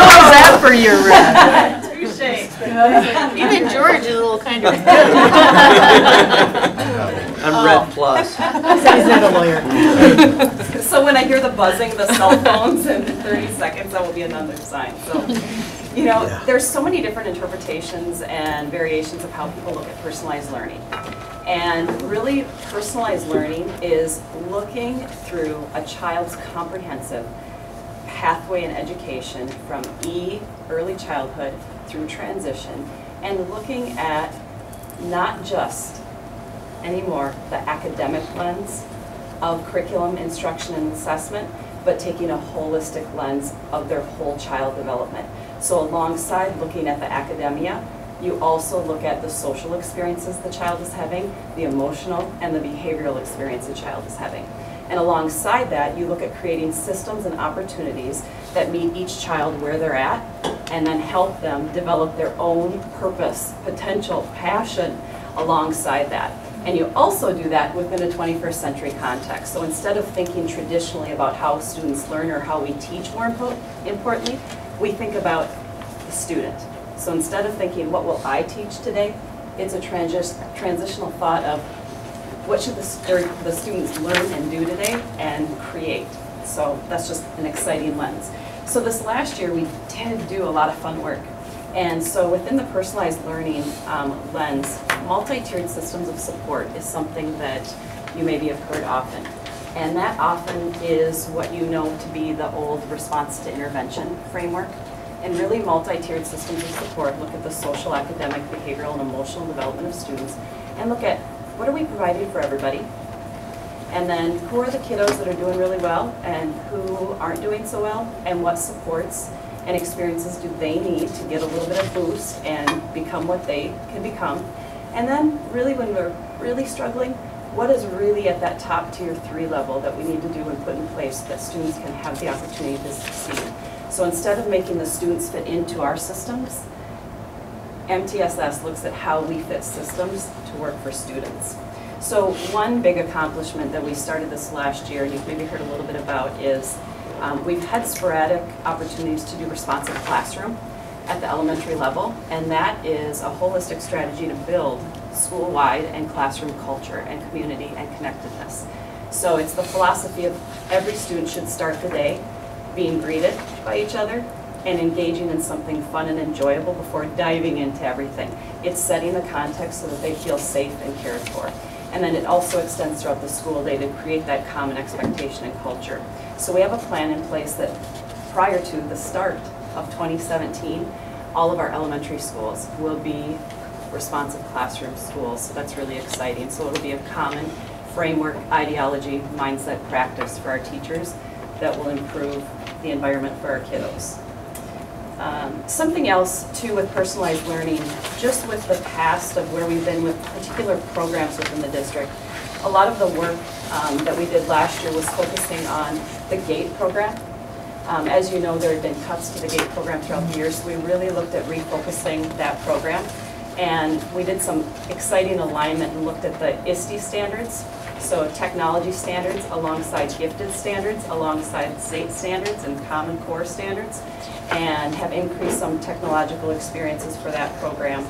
How's that for you, Red? Touche. Even George is a little kind of. I'm Red Plus. He's not a lawyer. So when I hear the buzzing of the cell phones in 30 seconds, that will be another sign. So, you know, there's so many different interpretations and variations of how people look at personalized learning. And really, personalized learning is looking through a child's comprehensive pathway in education from early childhood through transition, and looking at not just anymore the academic lens of curriculum, instruction, and assessment, but taking a holistic lens of their whole child development. So alongside looking at the academia, you also look at the social experiences the child is having, the emotional and the behavioral experience the child is having. And alongside that, you look at creating systems and opportunities that meet each child where they're at, and then help them develop their own purpose, potential, passion alongside that. And you also do that within a 21st century context. So instead of thinking traditionally about how students learn or how we teach, more importantly, we think about the student. So instead of thinking, what will I teach today? It's a transitional thought of what should the students learn and do today and create. So that's just an exciting lens. So this last year we did do a lot of fun work. And so within the personalized learning lens, multi-tiered systems of support is something that you maybe have heard often. And that often is what you know to be the old response to intervention framework. And really multi-tiered systems of support look at the social, academic, behavioral, and emotional development of students, and look at what are we providing for everybody, and then who are the kiddos that are doing really well and who aren't doing so well, and what supports and experiences do they need to get a little bit of boost and become what they can become. And then really when we're really struggling, what is really at that top tier 3 level that we need to do and put in place so that students can have the opportunity to succeed. So instead of making the students fit into our systems, MTSS looks at how we fit systems to work for students. So one big accomplishment that we started this last year, and you've maybe heard a little bit about, is we've had sporadic opportunities to do responsive classroom at the elementary level, and that is a holistic strategy to build school-wide and classroom culture and community and connectedness. So it's the philosophy of every student should start the day being greeted by each other and engaging in something fun and enjoyable before diving into everything. It's setting the context so that they feel safe and cared for. And then it also extends throughout the school day to create that common expectation and culture. So we have a plan in place that prior to the start of 2017, all of our elementary schools will be responsive classroom schools. So that's really exciting. So it'll be a common framework, ideology, mindset, practice for our teachers that will improve the environment for our kiddos. Something else too with personalized learning, just with the past of where we've been with particular programs within the district, a lot of the work that we did last year was focusing on the GATE program. As you know, there have been cuts to the GATE program throughout the year, so we really looked at refocusing that program. And we did some exciting alignment and looked at the ISTE standards, so technology standards alongside gifted standards, alongside state standards and Common Core standards, and have increased some technological experiences for that program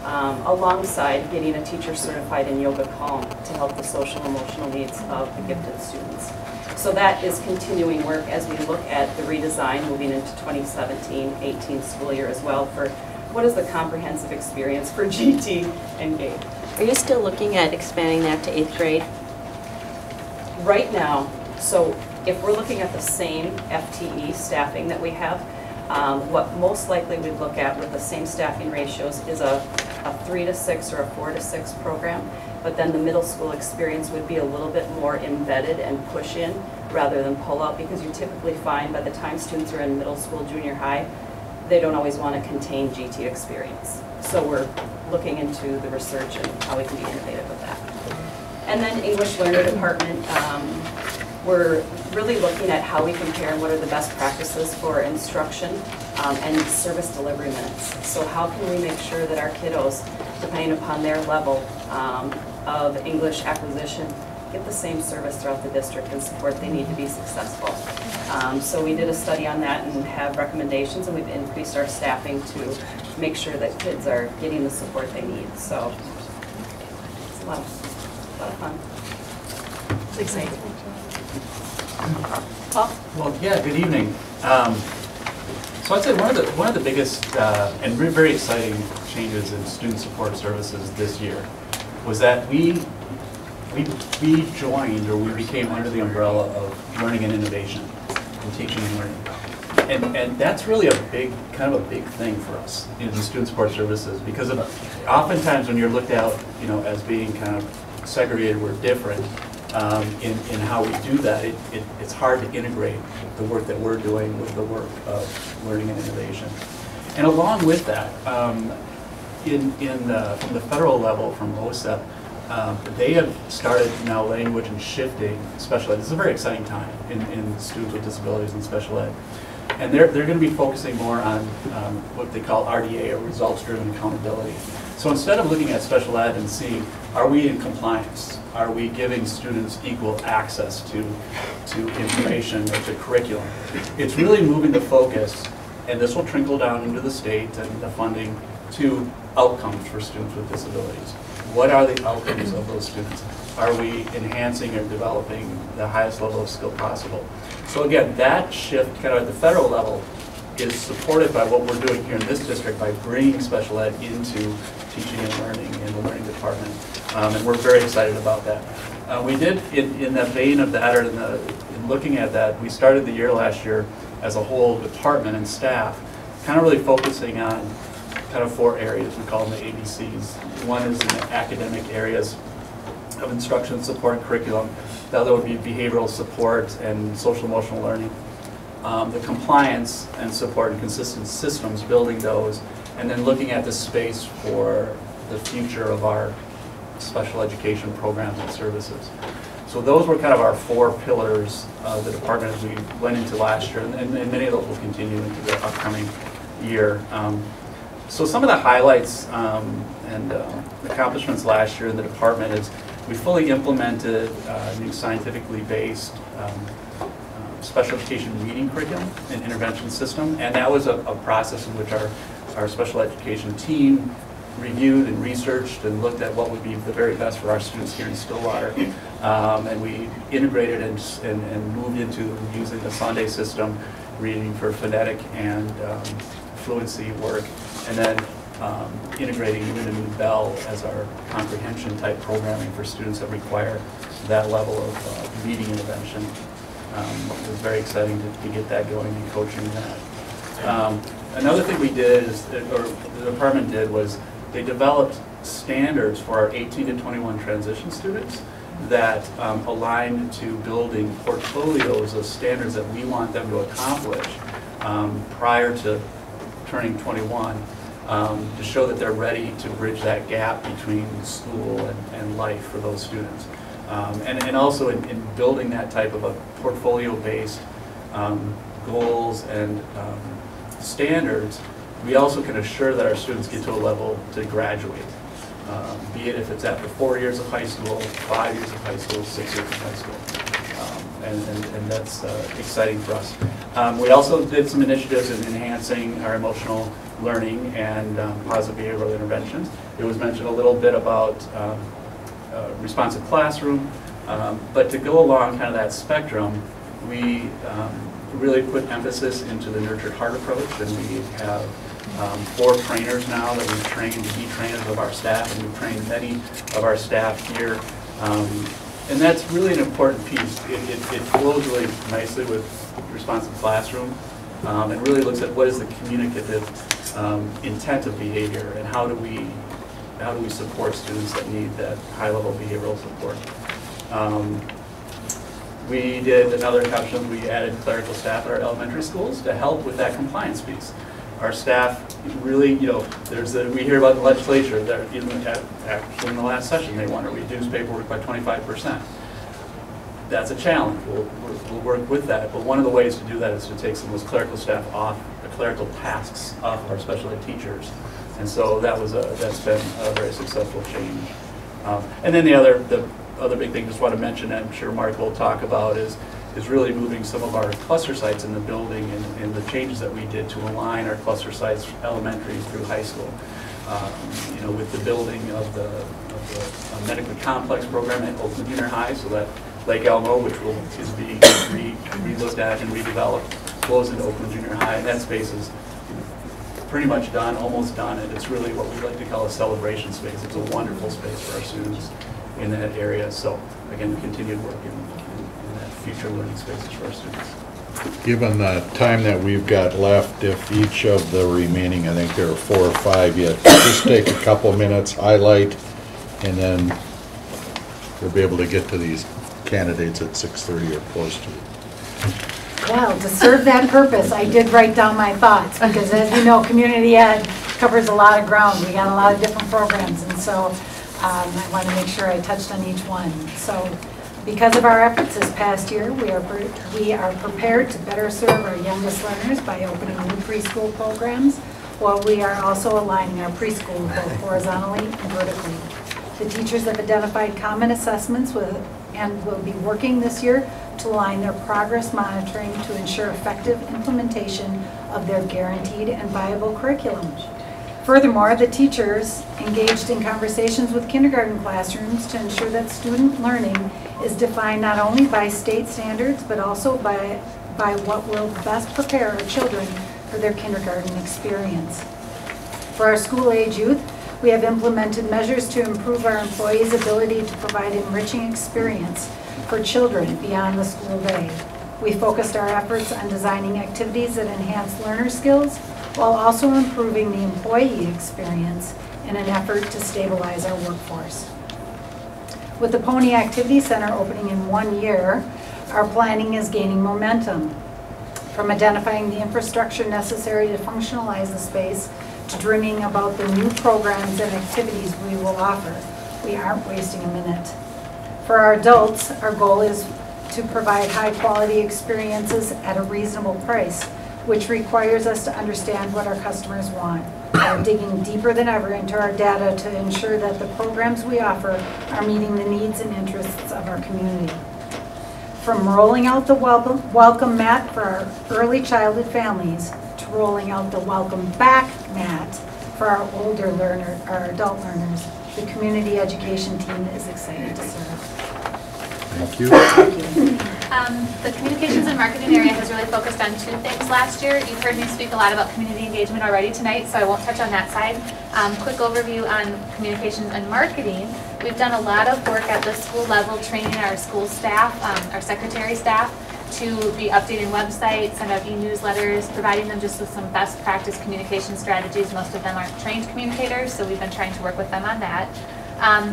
alongside getting a teacher certified in yoga calm to help the social emotional needs of the gifted students. So that is continuing work as we look at the redesign moving into 2017-18 school year as well for what is the comprehensive experience for GT and GATE. Are you still looking at expanding that to 8th grade? Right now, so if we're looking at the same FTE staffing that we have, what most likely we'd look at with the same staffing ratios is a 3 to 6 or a 4 to 6 program, but then the middle school experience would be a little bit more embedded and push in rather than pull out, because you typically find by the time students are in middle school, junior high, they don't always want to contain GT experience. So we're looking into the research and how we can be innovative with that. And then English Learner Department, we're really looking at how we compare what are the best practices for instruction and service delivery minutes. So how can we make sure that our kiddos, depending upon their level of English acquisition, get the same service throughout the district and support they need to be successful. So we did a study on that and have recommendations, and we've increased our staffing to make sure that kids are getting the support they need. So it's a lot of fun. It's exciting. Paul? Well, yeah, good evening. So I'd say one of the biggest and very exciting changes in student support services this year was that we joined, or we became under the umbrella of learning and innovation and teaching and learning. And that's really kind of a big thing for us in the student support services, because oftentimes when you're looked at, as being kind of segregated, we're different in how we do that. It's hard to integrate the work that we're doing with the work of learning and innovation. And along with that, from the federal level, from OSEP, they have started now language and shifting special ed. This is a very exciting time in students with disabilities and special ed. And they're going to be focusing more on what they call RDA, or results-driven accountability. So instead of looking at special ed and seeing, are we in compliance? Are we giving students equal access to information or to curriculum? It's really moving the focus, and this will trickle down into the state and the funding, to outcomes for students with disabilities. What are the outcomes of those students? Are we enhancing or developing the highest level of skill possible? So again, that shift kind of at the federal level is supported by what we're doing here in this district by bringing special ed into teaching and learning in the learning department. And we're very excited about that. We did, in the vein of that, or in looking at that, we started the year last year as a whole department and staff, kind of really focusing on kind of 4 areas. We call them the ABCs. One is in the academic areas of instruction, support, and curriculum. The other would be behavioral support and social emotional learning. The compliance and support and consistent systems, building those, and then looking at the space for the future of our special education programs and services. So those were kind of our 4 pillars of the department as we went into last year, and many of those will continue into the upcoming year. So some of the highlights and accomplishments last year in the department is we fully implemented a new scientifically based special education reading curriculum and intervention system, and that was a process in which our special education team reviewed and researched and looked at what would be the very best for our students here in Stillwater. And we integrated and moved into using the Sunday system, reading for phonetic and fluency work, and then integrating even a new Bell as our comprehension type programming for students that require that level of reading intervention. It was very exciting to get that going and coaching that. Another thing we did, or the department did, was they developed standards for our 18 to 21 transition students that aligned to building portfolios of standards that we want them to accomplish prior to turning 21, to show that they're ready to bridge that gap between school and life for those students. And also in building that type of a portfolio-based goals and standards, we also can assure that our students get to a level to graduate, be it if it's after 4 years of high school, 5 years of high school, 6 years of high school. And that's exciting for us. We also did some initiatives in enhancing our emotional learning and positive behavioral interventions. It was mentioned a little bit about responsive classroom, but to go along kind of that spectrum, we really put emphasis into the nurtured heart approach, and we have 4 trainers now that we've trained to be trainers of our staff, and we've trained many of our staff here. And that's really an important piece. It flows really nicely with responsive classroom, and really looks at what is the communicative intent of behavior, and how do we support students that need that high-level behavioral support. We did another accomplishment. We added clerical staff at our elementary schools to help with that compliance piece. Our staff really, we hear about the legislature that actually in the last session they want to reduce paperwork by 25%. That's a challenge. We'll work with that, but one of the ways to do that is to take some of those clerical staff off, the clerical tasks off of our special ed teachers, and so that's been a very successful change. And then the other big thing, just want to mention, I'm sure Mark will talk about, is really moving some of our cluster sites in the building and the changes that we did to align our cluster sites, elementary through high school. With the building of the medically complex program at Oakland Junior High, so that Lake Elmo, which is being re-looked at and redeveloped, flows into Oakland Junior High, and that space is pretty much done, almost done, and it's really what we like to call a celebration space. It's a wonderful space for our students in that area. So again, continued work in that future learning spaces for our students. Given the time that we've got left, if each of the remaining, I think there are 4 or 5 yet, just take a couple minutes, highlight, and then we'll be able to get to these candidates at 6:30 or close to it. Well, to serve that purpose, I did write down my thoughts, because as you know, community ed covers a lot of ground. We got a lot of different programs, and so I want to make sure I touched on each one. So because of our efforts this past year, we are prepared to better serve our youngest learners by opening new preschool programs, while we are also aligning our preschool both horizontally and vertically. The teachers have identified common assessments and will be working this year to align their progress monitoring to ensure effective implementation of their guaranteed and viable curriculum. Furthermore, the teachers engaged in conversations with kindergarten classrooms to ensure that student learning is defined not only by state standards, but also by what will best prepare our children for their kindergarten experience. For our school-age youth, we have implemented measures to improve our employees' ability to provide enriching experience for children beyond the school day. We focused our efforts on designing activities that enhance learner skills while also improving the employee experience in an effort to stabilize our workforce. With the Pony Activity Center opening in 1 year, our planning is gaining momentum. From identifying the infrastructure necessary to functionalize the space to dreaming about the new programs and activities we will offer, we aren't wasting a minute. For our adults, our goal is to provide high-quality experiences at a reasonable price, which requires us to understand what our customers want. We're digging deeper than ever into our data to ensure that the programs we offer are meeting the needs and interests of our community. From rolling out the welcome mat for our early childhood families to rolling out the welcome back mat for our adult learners, the community education team is excited to serve. Thank you. The communications and marketing area has really focused on 2 things last year. You've heard me speak a lot about community engagement already tonight, so I won't touch on that side. Quick overview on communications and marketing. We've done a lot of work at the school level training our school staff, our secretary staff, to be updating websites, send out e-newsletters, providing them just with some best practice communication strategies. Most of them aren't trained communicators, so we've been trying to work with them on that.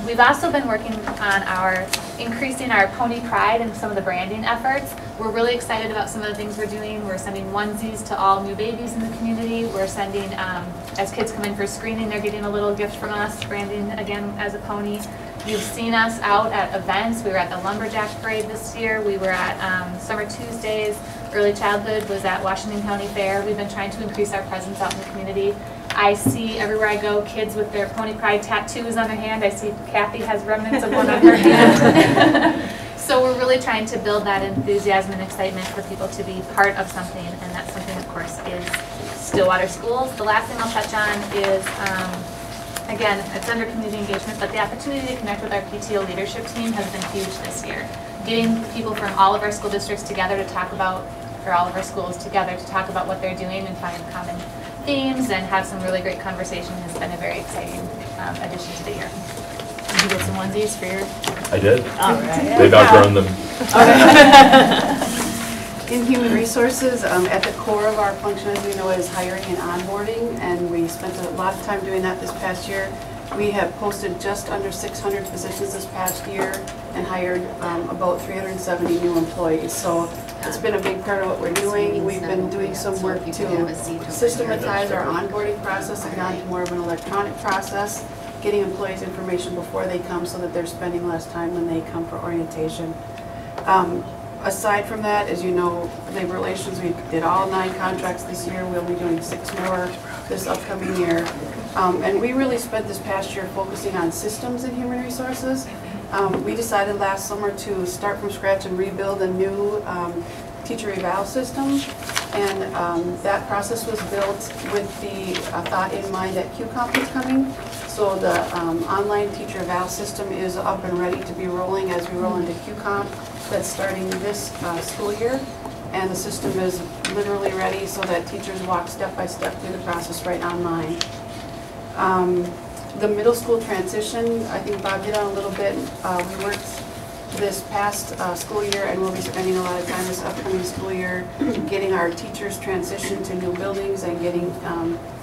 We've also been working on increasing our Pony Pride and some of the branding efforts. We're really excited about some of the things we're doing. We're sending onesies to all new babies in the community. We're sending, as kids come in for screening, they're getting a little gift from us, branding again as a pony. You've seen us out at events. We were at the Lumberjack Parade this year. We were at Summer Tuesdays. Early Childhood was at Washington County Fair. We've been trying to increase our presence out in the community. I see everywhere I go kids with their Pony Pride tattoos on their hand. I see Kathy has remnants of one on her hand. So we're really trying to build that enthusiasm and excitement for people to be part of something, and that something, of course, is Stillwater Schools. The last thing I'll touch on is, again, it's under community engagement, but the opportunity to connect with our PTO leadership team has been huge this year. Getting people from all of our school districts together to talk about, or all of our schools together to talk about what they're doing and find common themes and have some really great conversation has been a very exciting addition to the year. Did you get some onesies for your? I did. All right. They've outgrown them. In human resources, at the core of our function, as we know, is hiring and onboarding, and we spent a lot of time doing that this past year. We have posted just under 600 positions this past year and hired about 370 new employees. So it's been a big part of what we're doing. We've been doing some work to systematize our onboarding process and gone to more of an electronic process, getting employees information before they come so that they're spending less time when they come for orientation. Aside from that, as you know, labor relations, we did all 9 contracts this year. We'll be doing 6 more this upcoming year. And we really spent this past year focusing on systems in human resources. We decided last summer to start from scratch and rebuild a new teacher eval system. And that process was built with the thought in mind that QComp is coming. So the online teacher eval system is up and ready to be rolling as we roll into QComp. That's starting this school year. And the system is literally ready so that teachers walk step by step through the process right online. The middle school transition, I think Bob hit on a little bit. We worked this past school year, and we'll be spending a lot of time this upcoming school year getting our teachers transitioned to new buildings and getting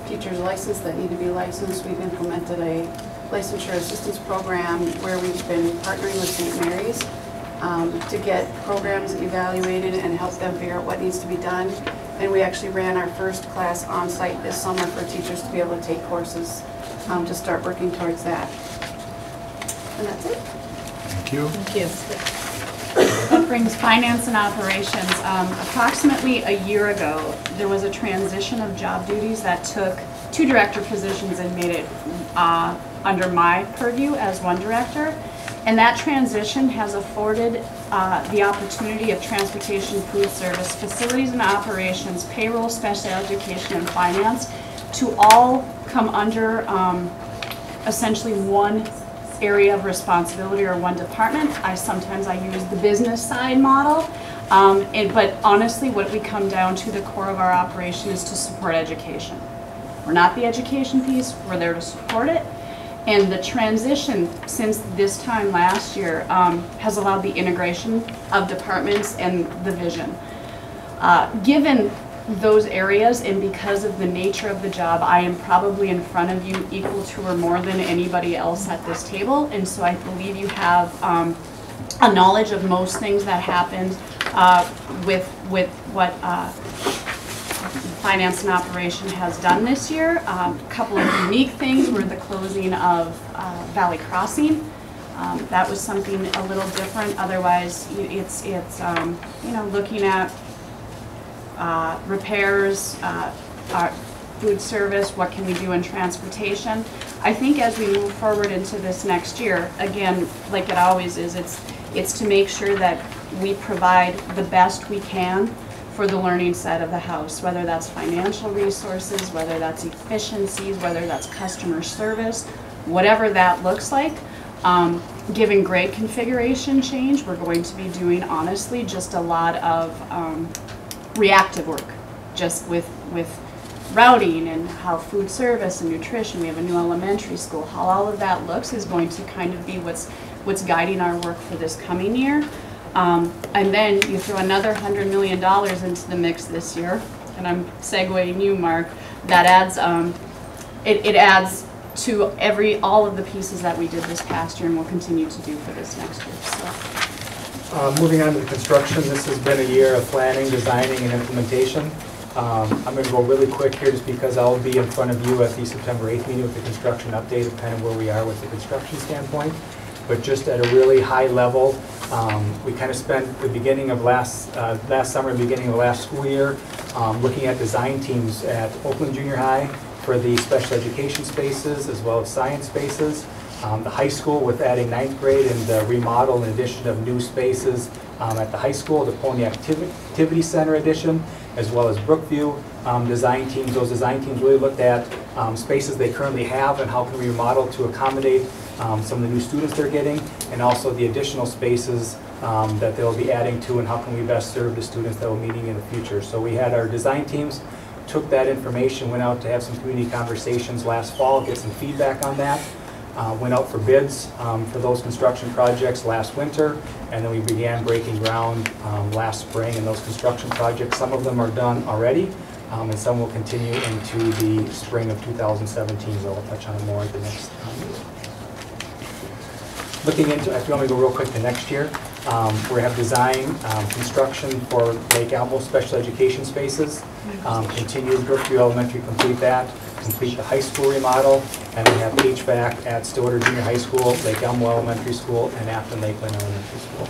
teachers licensed that need to be licensed. We've implemented a licensure assistance program where we've been partnering with St. Mary's to get programs evaluated and help them figure out what needs to be done. And we actually ran our first class on site this summer for teachers to be able to take courses to start working towards that. And that's it. Thank you. Thank you. That brings finance and operations. Approximately a year ago, there was a transition of job duties that took 2 director positions and made it under my purview as one director. And that transition has afforded the opportunity of transportation, food service, facilities and operations, payroll, special education, and finance to all come under essentially one area of responsibility or one department. Sometimes I use the business side model, but honestly what we come down to, the core of our operation is to support education. We're not the education piece, we're there to support it. And the transition since this time last year has allowed the integration of departments and the vision. Given those areas and because of the nature of the job, I am probably in front of you equal to or more than anybody else at this table. And so I believe you have a knowledge of most things that happened with what finance and operation has done this year. A couple of unique things were the closing of Valley Crossing. That was something a little different. Otherwise, it's you know, looking at repairs, food service, what can we do in transportation. I think as we move forward into this next year, again, like it always is, it's to make sure that we provide the best we can for the learning side of the house, whether that's financial resources, whether that's efficiencies, whether that's customer service, whatever that looks like. Given grade configuration change, we're going to be doing, honestly, just a lot of reactive work, just with routing and how food service and nutrition, we have a new elementary school, how all of that looks is going to kind of be what's guiding our work for this coming year. And then you throw another $100 million into the mix this year, and I'm segueing you, Mark. That adds, it adds to all of the pieces that we did this past year and will continue to do for this next year. So. Moving on to the construction, this has been a year of planning, designing, and implementation. I'm going to go really quick here just because I'll be in front of you at the September 8th meeting with the construction update of kind of where we are with the construction standpoint. But just at a really high level, we kind of spent the beginning of last summer, beginning of the last school year, looking at design teams at Oakland Junior High for the special education spaces as well as science spaces. The high school with adding 9th grade and the remodel and addition of new spaces at the high school, the Pony Activity Center addition, as well as Brookview design teams. Those design teams really looked at spaces they currently have and how can we remodel to accommodate some of the new students they're getting, and also the additional spaces that they'll be adding to, and how can we best serve the students that we're meeting in the future. So we had our design teams took that information, went out to have some community conversations last fall, get some feedback on that. Went out for bids for those construction projects last winter, and then we began breaking ground last spring in those construction projects. Some of them are done already, and some will continue into the spring of 2017, so I'll touch on it more at the next meeting. Looking into, if you want me to go real quick to next year, we have design, construction for Lake Elmo special education spaces, continue Brookview Elementary, complete that, complete the high school remodel, and we have HVAC at Stillwater Junior High School, Lake Elmo Elementary School, and Afton Lakeland Elementary School.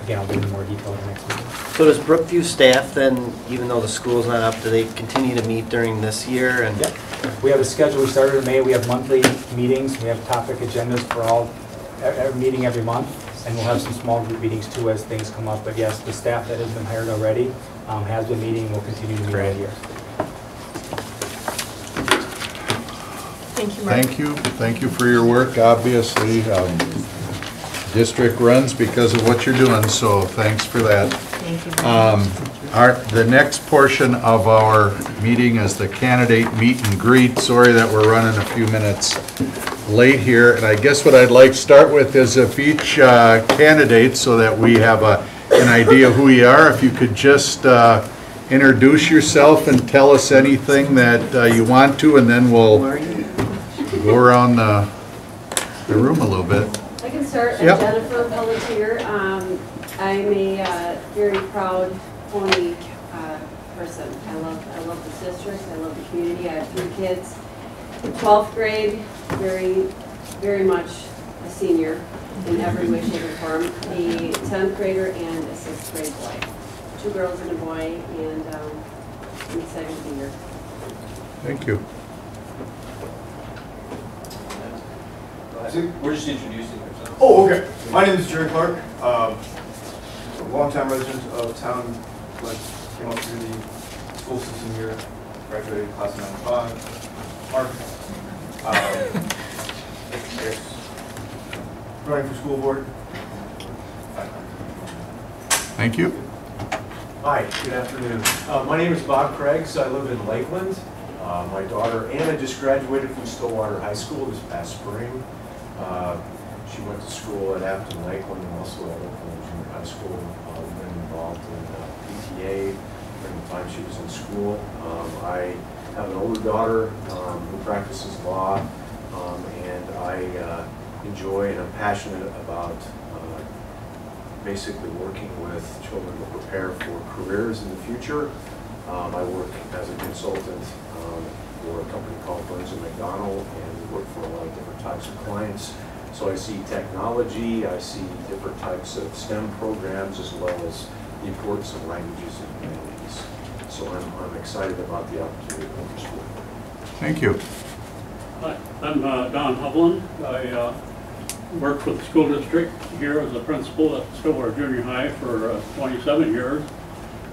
Again, I'll give you more detail in the next meeting. So does Brookview staff then, even though the school's not up, do they continue to meet during this year? And yep. We have a schedule. We started in May. We have monthly meetings. We have topic agendas for every meeting every month, and we'll have some small group meetings too as things come up. But yes, the staff that has been hired already has been meeting and will continue to meet all year. Thank you, Mark. Thank you. Thank you for your work. Obviously, district runs because of what you're doing, so thanks for that. Thank you. The next portion of our meeting is the candidate meet and greet. Sorry that we're running a few minutes late here, and I guess what I'd like to start with is if each candidate, so that we have an idea who you are, if you could just introduce yourself and tell us anything that you want to, and then we'll go around the room a little bit. I can start. Yep. I'm Jennifer Pelletier. I'm a very proud pony person. I love this district. I love the community. I have 3 kids. 12th grade, very much a senior in every way, shape, or form. A 10th grader and a 6th grade boy. 2 girls and a boy, and I'm excited to be here. Thank you. We're just introducing ourselves. Oh, okay. My name is Jerry Clark. A longtime resident of town, but came up through the school system here, graduated class of '95. Mark. Running for school board. Thank you. Hi, good afternoon. My name is Bob Craiggs. I live in Lakeland. My daughter Anna just graduated from Stillwater High School this past spring. She went to school at Afton Lakeland and also at Lakeland Junior High School. We've been involved in PTA during the time she was in school. I have an older daughter who practices law, and I enjoy and I'm passionate about basically working with children to prepare for careers in the future. I work as a consultant for a company called Burns & McDonnell, and we work for a lot of different types of clients. So I see technology, I see different types of STEM programs, as well as the importance of languages and humanities. So I'm excited about the opportunity to come to school. Thank you. Hi, I'm Don Hovland. I worked for the school district here as a principal at Stillwater Junior High for 27 years.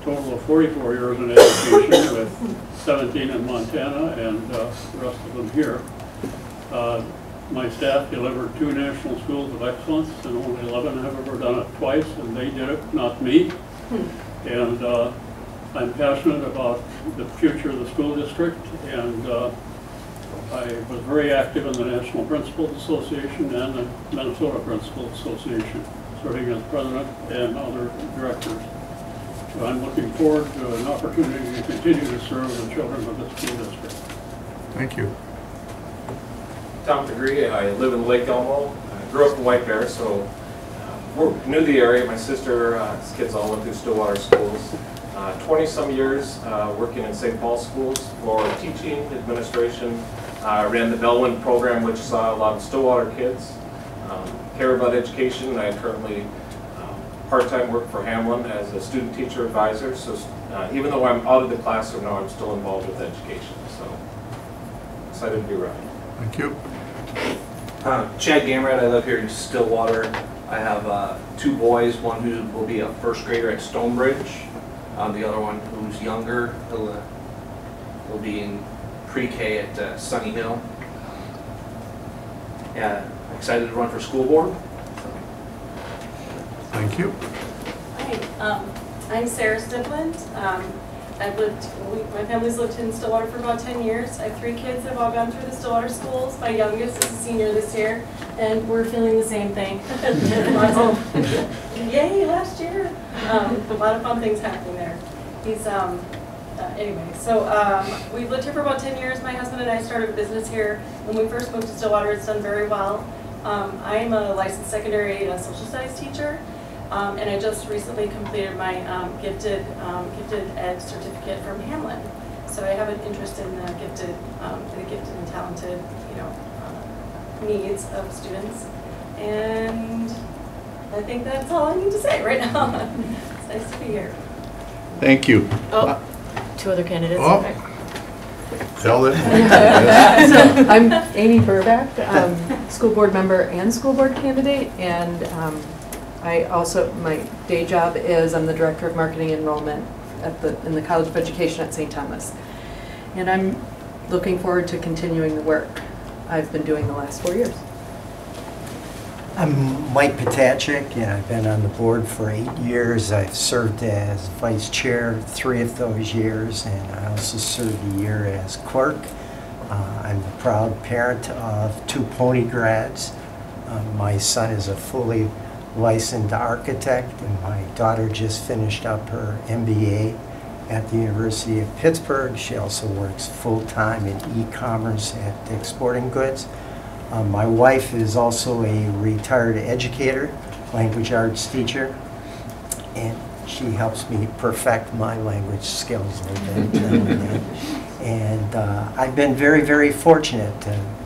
Total of 44 years in education, with 17 in Montana and the rest of them here. My staff delivered 2 national schools of excellence, and only 11 have ever done it twice, and they did it, not me. And I'm passionate about the future of the school district, and I was very active in the National Principals Association and the Minnesota Principals Association, serving as president and other directors. So I'm looking forward to an opportunity to continue to serve the children of the school district. Thank you. Tom Degree. I live in Lake Elmo. I grew up in White Bear, so we're new to the area. My sister's kids all went through Stillwater schools. 20-some years working in St. Paul schools for teaching, administration. I ran the Bellwin program, which saw a lot of Stillwater kids. Care about education. I currently part-time work for Hamlin as a student teacher advisor. So even though I'm out of the classroom now, I'm still involved with education. So excited to be around. Thank you. Chad Gamrat, I live here in Stillwater. I have 2 boys, one who will be a first grader at Stonebridge, the other one who's younger, he'll be in pre-K at Sunny Hill. Yeah, excited to run for school board. Thank you. Hi, I'm Sarah Stipland. My family's lived in Stillwater for about 10 years. I have 3 kids that have all gone through the Stillwater schools. My youngest is a senior this year, and we're feeling the same thing. Lots of, yay, last year. A lot of fun things happening there. Anyway, so we've lived here for about 10 years. My husband and I started a business here. When we first moved to Stillwater, it's done very well. I'm a licensed secondary social studies teacher. And I just recently completed my gifted ed certificate from Hamlin. So I have an interest in the gifted and talented, needs of students. And I think that's all I need to say right now. It's nice to be here. Thank you. Oh, 2 other candidates. Oh. Tell it. So I'm Amy Burback, school board member and school board candidate, and my day job is I'm the director of marketing enrollment in the College of Education at St. Thomas. And I'm looking forward to continuing the work I've been doing the last 4 years. I'm Mike Potachik, and I've been on the board for 8 years. I've served as vice chair 3 of those years, and I also served a year as clerk. I'm the proud parent of 2 Pony grads. My son is a fully licensed architect, and my daughter just finished up her MBA at the University of Pittsburgh. She also works full-time in e-commerce at Dick's Sporting Goods. My wife is also a retired educator, language arts teacher, and she helps me perfect my language skills a little bit. And I've been very, very fortunate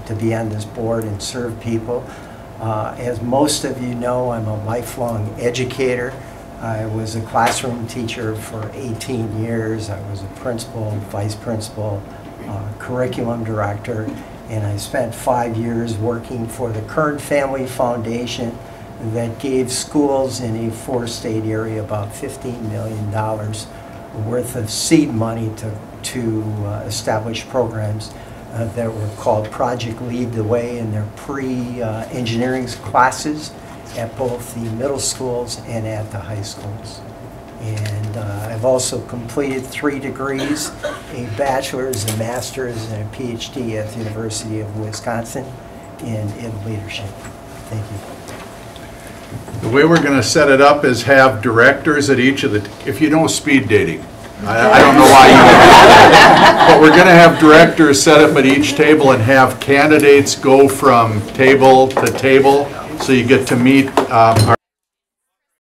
to be on this board and serve people. As most of you know, I'm a lifelong educator. I was a classroom teacher for 18 years. I was a principal, vice principal, curriculum director, and I spent 5 years working for the Kern Family Foundation that gave schools in a 4-state area about $15 million worth of seed money to establish programs that were called Project Lead the Way in their pre-engineering classes at both the middle schools and at the high schools. And I've also completed 3 degrees, a bachelor's, a master's, and a PhD at the University of Wisconsin in leadership. Thank you. The way we're going to set it up is have directors at each of the, if you know speed dating, I don't know why you would do that, but we're going to have directors set up at each table and have candidates go from table to table, so you get to meet our